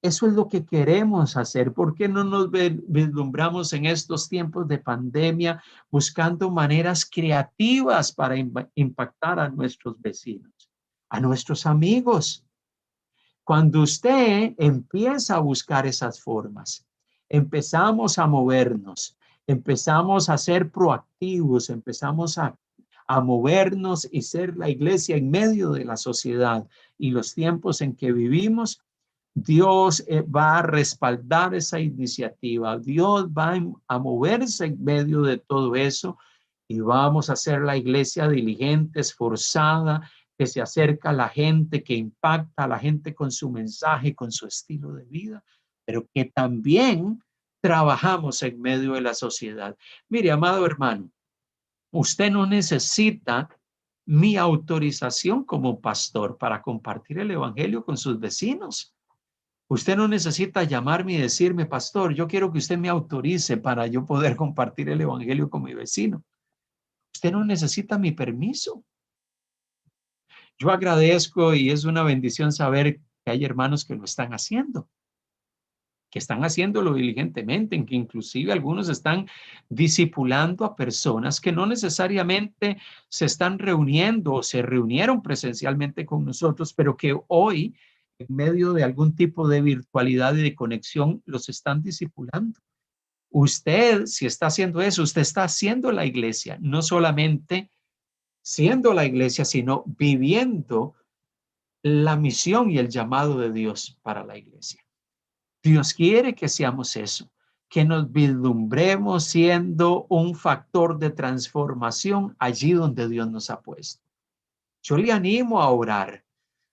Speaker 2: Eso es lo que queremos hacer. ¿Por qué no nos vislumbramos en estos tiempos de pandemia buscando maneras creativas para impactar a nuestros vecinos, a nuestros amigos? Cuando usted empieza a buscar esas formas, empezamos a movernos, empezamos a ser proactivos, empezamos a a movernos y ser la iglesia en medio de la sociedad y los tiempos en que vivimos, Dios va a respaldar esa iniciativa. Dios va a moverse en medio de todo eso y vamos a ser la iglesia diligente, esforzada, que se acerca a la gente, que impacta a la gente con su mensaje, con su estilo de vida, pero que también trabajamos en medio de la sociedad. Mire, amado hermano, usted no necesita mi autorización como pastor para compartir el evangelio con sus vecinos. Usted no necesita llamarme y decirme, pastor, yo quiero que usted me autorice para yo poder compartir el evangelio con mi vecino. Usted no necesita mi permiso. Yo agradezco y es una bendición saber que hay hermanos que lo están haciendo, que están haciéndolo diligentemente, en que inclusive algunos están discipulando a personas que no necesariamente se están reuniendo o se reunieron presencialmente con nosotros, pero que hoy, en medio de algún tipo de virtualidad y de conexión, los están discipulando. Usted, si está haciendo eso, usted está haciendo la iglesia, no solamente siendo la iglesia, sino viviendo la misión y el llamado de Dios para la iglesia. Dios quiere que seamos eso, que nos vislumbremos siendo un factor de transformación allí donde Dios nos ha puesto. Yo le animo a orar.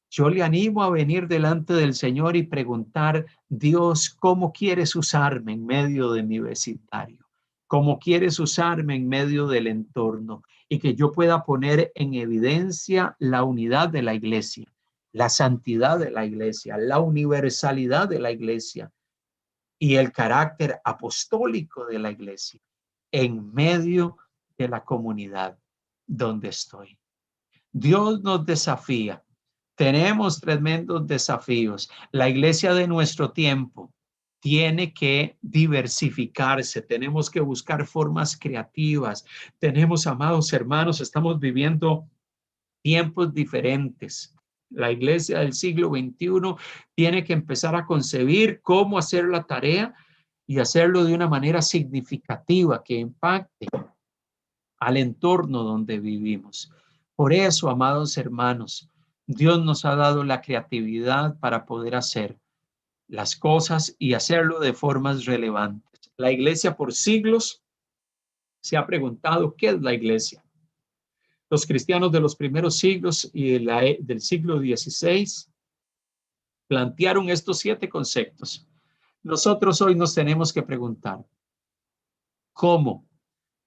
Speaker 2: Yo le animo a venir delante del Señor y preguntar, Dios, ¿cómo quieres usarme en medio de mi vecindario? ¿Cómo quieres usarme en medio del entorno? Y que yo pueda poner en evidencia la unidad de la iglesia, la santidad de la iglesia, la universalidad de la iglesia y el carácter apostólico de la iglesia en medio de la comunidad donde estoy. Dios nos desafía. Tenemos tremendos desafíos. La iglesia de nuestro tiempo tiene que diversificarse. Tenemos que buscar formas creativas. Tenemos, amados hermanos, estamos viviendo tiempos diferentes. La iglesia del siglo XXI tiene que empezar a concebir cómo hacer la tarea y hacerlo de una manera significativa que impacte al entorno donde vivimos. Por eso, amados hermanos, Dios nos ha dado la creatividad para poder hacer las cosas y hacerlo de formas relevantes. La iglesia por siglos se ha preguntado, ¿qué es la iglesia? Los cristianos de los primeros siglos y del siglo XVI plantearon estos 7 conceptos. Nosotros hoy nos tenemos que preguntar, ¿cómo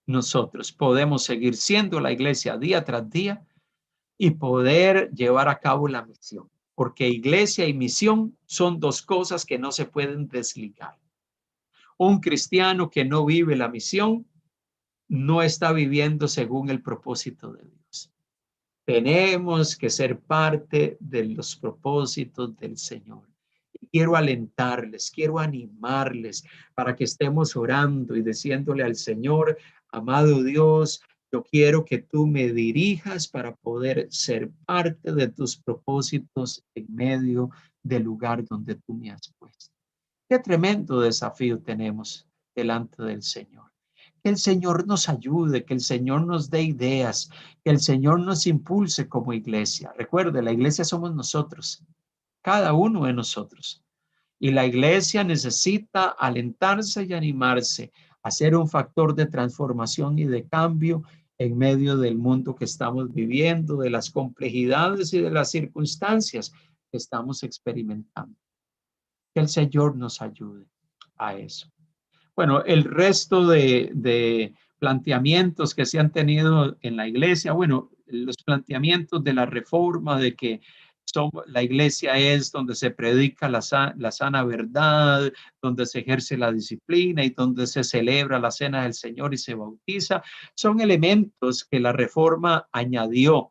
Speaker 2: nosotros podemos seguir siendo la iglesia día tras día y poder llevar a cabo la misión? Porque iglesia y misión son 2 cosas que no se pueden desligar. Un cristiano que no vive la misión no está viviendo según el propósito de Dios. Tenemos que ser parte de los propósitos del Señor. Quiero alentarles, quiero animarles para que estemos orando y diciéndole al Señor, amado Dios, yo quiero que tú me dirijas para poder ser parte de tus propósitos en medio del lugar donde tú me has puesto. Qué tremendo desafío tenemos delante del Señor. Que el Señor nos ayude, que el Señor nos dé ideas, que el Señor nos impulse como iglesia. Recuerde, la iglesia somos nosotros, cada uno de nosotros. Y la iglesia necesita alentarse y animarse a ser un factor de transformación y de cambio en medio del mundo que estamos viviendo, de las complejidades y de las circunstancias que estamos experimentando. Que el Señor nos ayude a eso. Bueno, el resto de planteamientos que se han tenido en la iglesia, bueno, los planteamientos de la reforma, de que la iglesia es donde se predica la sana verdad, donde se ejerce la disciplina y donde se celebra la cena del Señor y se bautiza, son elementos que la reforma añadió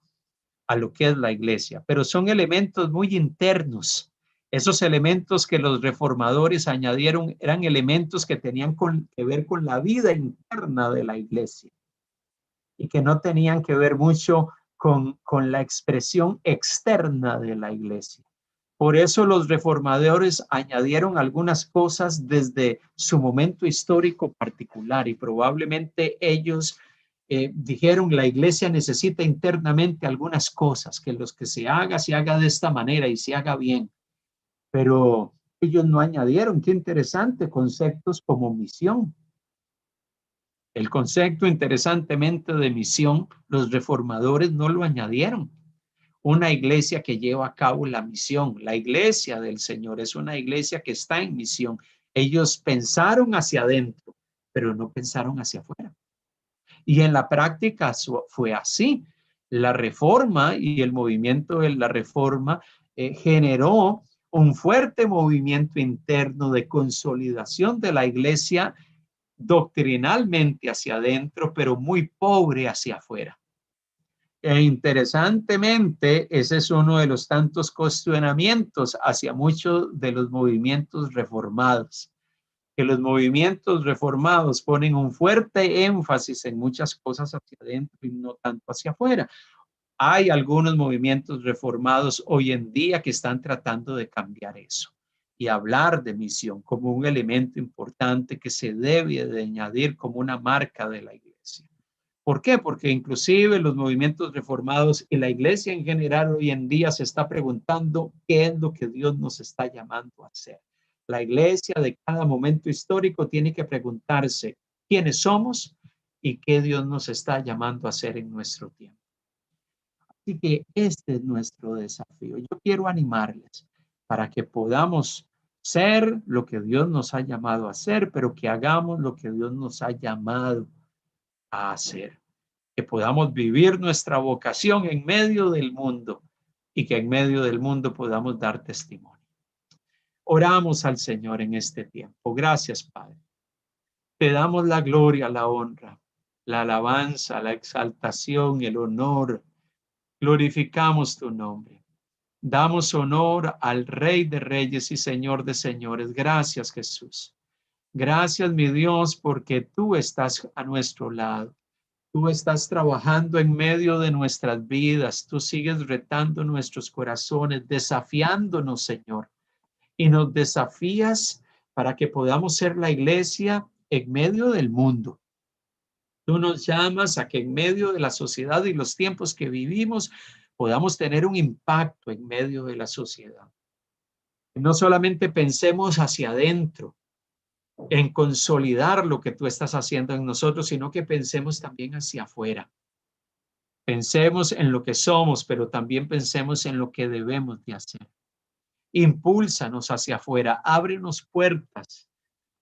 Speaker 2: a lo que es la iglesia, pero son elementos muy internos. Esos elementos que los reformadores añadieron eran elementos que tenían que ver con la vida interna de la iglesia y que no tenían que ver mucho con la expresión externa de la iglesia. Por eso los reformadores añadieron algunas cosas desde su momento histórico particular y probablemente ellos dijeron la iglesia necesita internamente algunas cosas, que los que se haga de esta manera y se haga bien. Pero ellos no añadieron, qué interesante, conceptos como misión. El concepto, interesantemente, de misión, los reformadores no lo añadieron. Una iglesia que lleva a cabo la misión, la iglesia del Señor es una iglesia que está en misión. Ellos pensaron hacia adentro, pero no pensaron hacia afuera. Y en la práctica fue así. La reforma y el movimiento de la reforma generó un fuerte movimiento interno de consolidación de la iglesia doctrinalmente hacia adentro, pero muy pobre hacia afuera. E interesantemente, ese es uno de los tantos cuestionamientos hacia muchos de los movimientos reformados, que los movimientos reformados ponen un fuerte énfasis en muchas cosas hacia adentro y no tanto hacia afuera. Hay algunos movimientos reformados hoy en día que están tratando de cambiar eso y hablar de misión como un elemento importante que se debe de añadir como una marca de la iglesia. ¿Por qué? Porque inclusive los movimientos reformados y la iglesia en general hoy en día se está preguntando qué es lo que Dios nos está llamando a hacer. La iglesia de cada momento histórico tiene que preguntarse quiénes somos y qué Dios nos está llamando a hacer en nuestro tiempo. Así que este es nuestro desafío. Yo quiero animarles para que podamos ser lo que Dios nos ha llamado a hacer, pero que hagamos lo que Dios nos ha llamado a hacer. Que podamos vivir nuestra vocación en medio del mundo y que en medio del mundo podamos dar testimonio. Oramos al Señor en este tiempo. Gracias, Padre. Te damos la gloria, la honra, la alabanza, la exaltación, el honor. Glorificamos tu nombre. Damos honor al Rey de Reyes y Señor de Señores. Gracias, Jesús. Gracias, mi Dios, porque tú estás a nuestro lado. Tú estás trabajando en medio de nuestras vidas. Tú sigues retando nuestros corazones, desafiándonos, Señor. Y nos desafías para que podamos ser la iglesia en medio del mundo. Tú nos llamas a que en medio de la sociedad y los tiempos que vivimos podamos tener un impacto en medio de la sociedad. No solamente pensemos hacia adentro, en consolidar lo que tú estás haciendo en nosotros, sino que pensemos también hacia afuera. Pensemos en lo que somos, pero también pensemos en lo que debemos de hacer. Impúlsanos hacia afuera, ábrenos puertas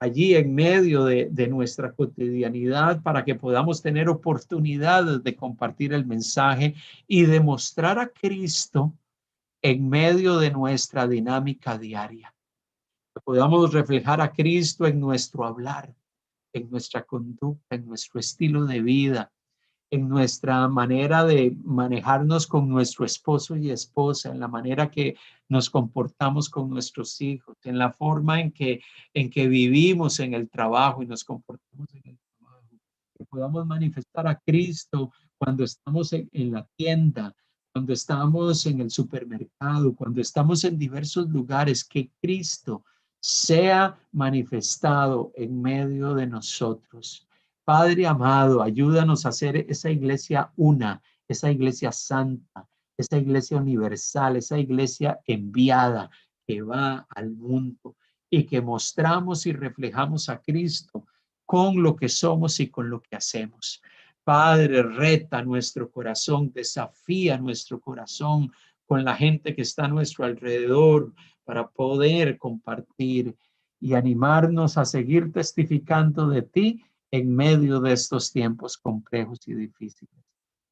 Speaker 2: allí en medio de nuestra cotidianidad para que podamos tener oportunidades de compartir el mensaje y demostrar a Cristo en medio de nuestra dinámica diaria. Que podamos reflejar a Cristo en nuestro hablar, en nuestra conducta, en nuestro estilo de vida, en nuestra manera de manejarnos con nuestro esposo y esposa, en la manera que nos comportamos con nuestros hijos, en la forma en que vivimos en el trabajo y nos comportamos en el trabajo. Que podamos manifestar a Cristo cuando estamos en la tienda, cuando estamos en el supermercado, cuando estamos en diversos lugares, que Cristo sea manifestado en medio de nosotros. Padre amado, ayúdanos a hacer esa iglesia una, esa iglesia santa, esa iglesia universal, esa iglesia enviada que va al mundo y que mostramos y reflejamos a Cristo con lo que somos y con lo que hacemos. Padre, reta nuestro corazón, desafía nuestro corazón con la gente que está a nuestro alrededor para poder compartir y animarnos a seguir testificando de ti en medio de estos tiempos complejos y difíciles.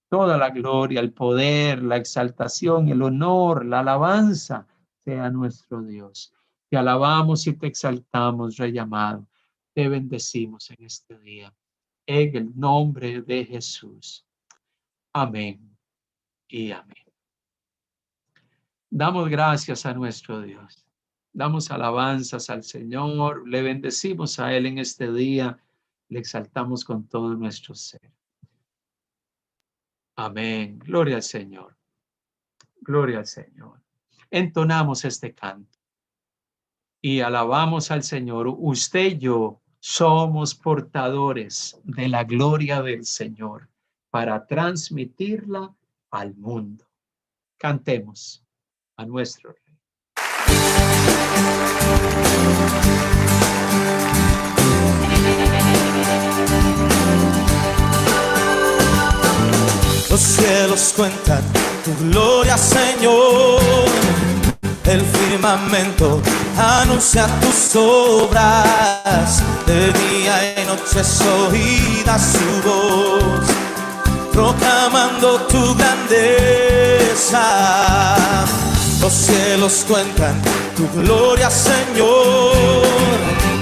Speaker 2: Toda la gloria, el poder, la exaltación, el honor, la alabanza sea nuestro Dios. Te alabamos y te exaltamos, Rey amado. Te bendecimos en este día. En el nombre de Jesús. Amén y amén. Damos gracias a nuestro Dios. Damos alabanzas al Señor. Le bendecimos a Él en este día. Le exaltamos con todo nuestro ser. Amén. Gloria al Señor. Gloria al Señor. Entonamos este canto y alabamos al Señor. Usted y yo somos portadores de la gloria del Señor. para transmitirla al mundo. Cantemos a nuestro Rey.
Speaker 1: Los cielos cuentan tu gloria, Señor. El firmamento anuncia tus obras. De día y noche es oída su voz, proclamando tu grandeza. Los cielos cuentan tu gloria, Señor.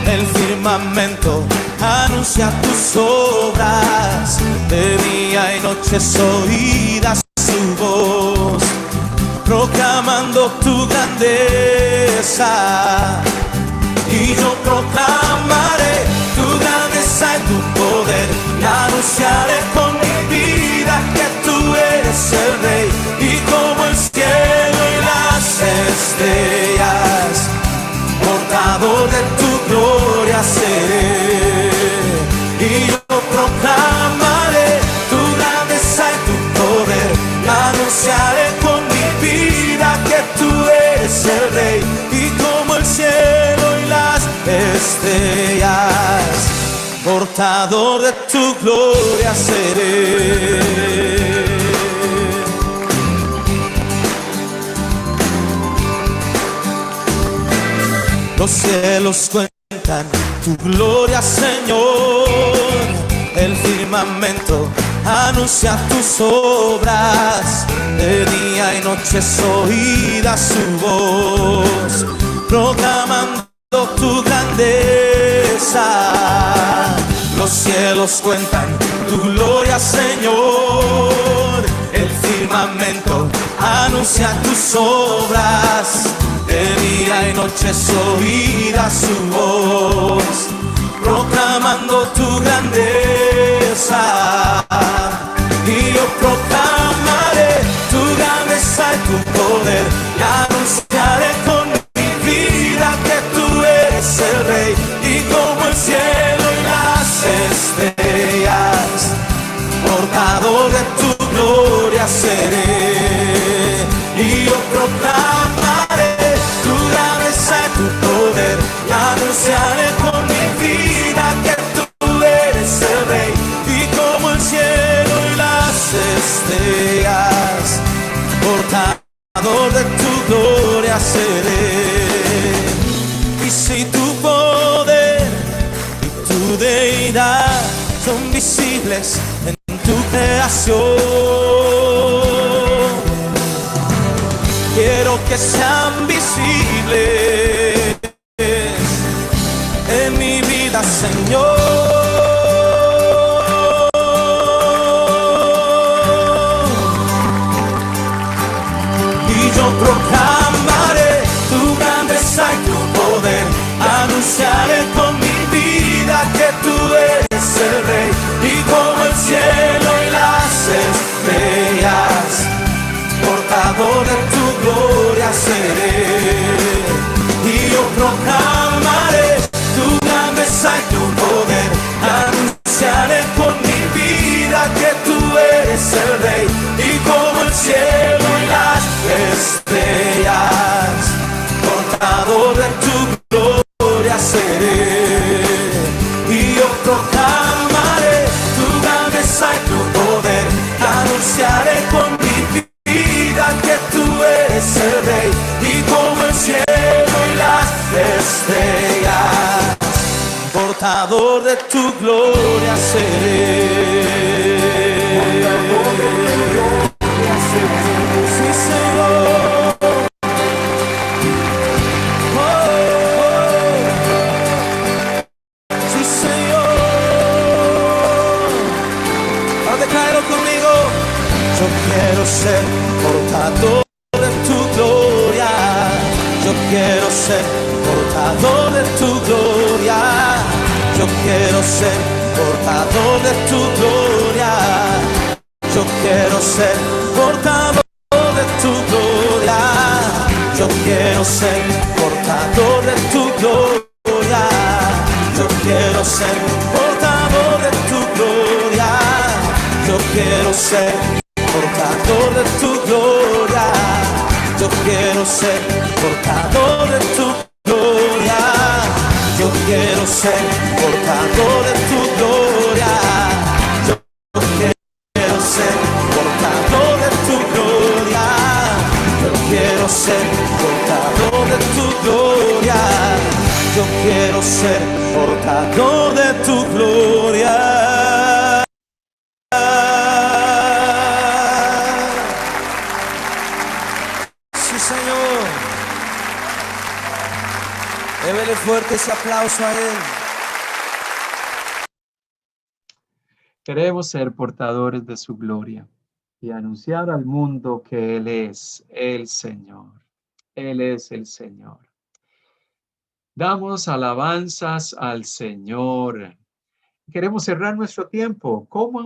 Speaker 1: El firmamento anuncia tus obras. De día y noche es oída su voz, proclamando tu grandeza. Y yo proclamaré tu grandeza y tu poder, y anunciaré con mi vida que tú eres el Rey. Y como el cielo y las estrellas, portador de tu gloria seré. Y yo proclamaré tu grandeza y tu poder, y anunciaré con mi vida que tú eres el Rey. Y como el cielo y las estrellas, portador de tu gloria seré. Los cielos cuentan tu gloria, Señor. El firmamento anuncia tus obras. De día y noche es oída su voz, proclamando tu grandeza. Los cielos cuentan tu gloria, Señor. El firmamento anuncia tus obras. De día y noche es oída su voz, proclamando tu grandeza. Y yo proclamaré tu grandeza y tu poder, y anunciaré con mi vida que tú eres el Rey. Y como el cielo y las estrellas, portador de tu gloria seré. Y yo proclamaré tu grandeza y tu poder, y anunciaré con mi vida que tú eres el Rey. Y como el cielo y las estrellas, portador de tu gloria seré. Y si tu poder y tu deidad son visibles en tu creación, quiero que sean visibles en mi vida, Señor. Y yo proclamaré tu grandeza y tu poder, anunciaré con mi vida que tú eres el Rey. Y como el cielo y las estrellas, portador de tu gloria seré. Y yo proclamaré tu grandeza y tu poder, anunciaré con mi vida que tú eres el Rey. Y como el cielo y las estrellas, portador de tu gloria seré. Y yo proclamaré tu grandeza y tu poder, anunciaré con mi vida que tú eres el Rey. Y como el cielo y las estrellas, portador de tu gloria seré. Sí, Señor. Sí, Señor. Ahora decláralo conmigo. Yo quiero ser portador de tu gloria. Yo quiero ser portador de tu gloria. Yo quiero ser portador de tu gloria. Yo quiero ser portador de tu gloria. Yo quiero ser portador de tu gloria. Yo quiero ser portador de tu gloria. Yo quiero ser portador de tu gloria. Yo quiero ser portador de tu gloria. Yo quiero ser portador de tu gloria. Yo quiero ser portador de tu gloria. Yo quiero ser portador de tu gloria. Yo quiero ser portador de tu gloria. Sí, Señor. Débele fuerte ese aplauso a Él.
Speaker 2: Queremos ser portadores de su gloria y anunciar al mundo que Él es el Señor. Él es el Señor. Damos alabanzas al Señor. Queremos cerrar nuestro tiempo. ¿Cómo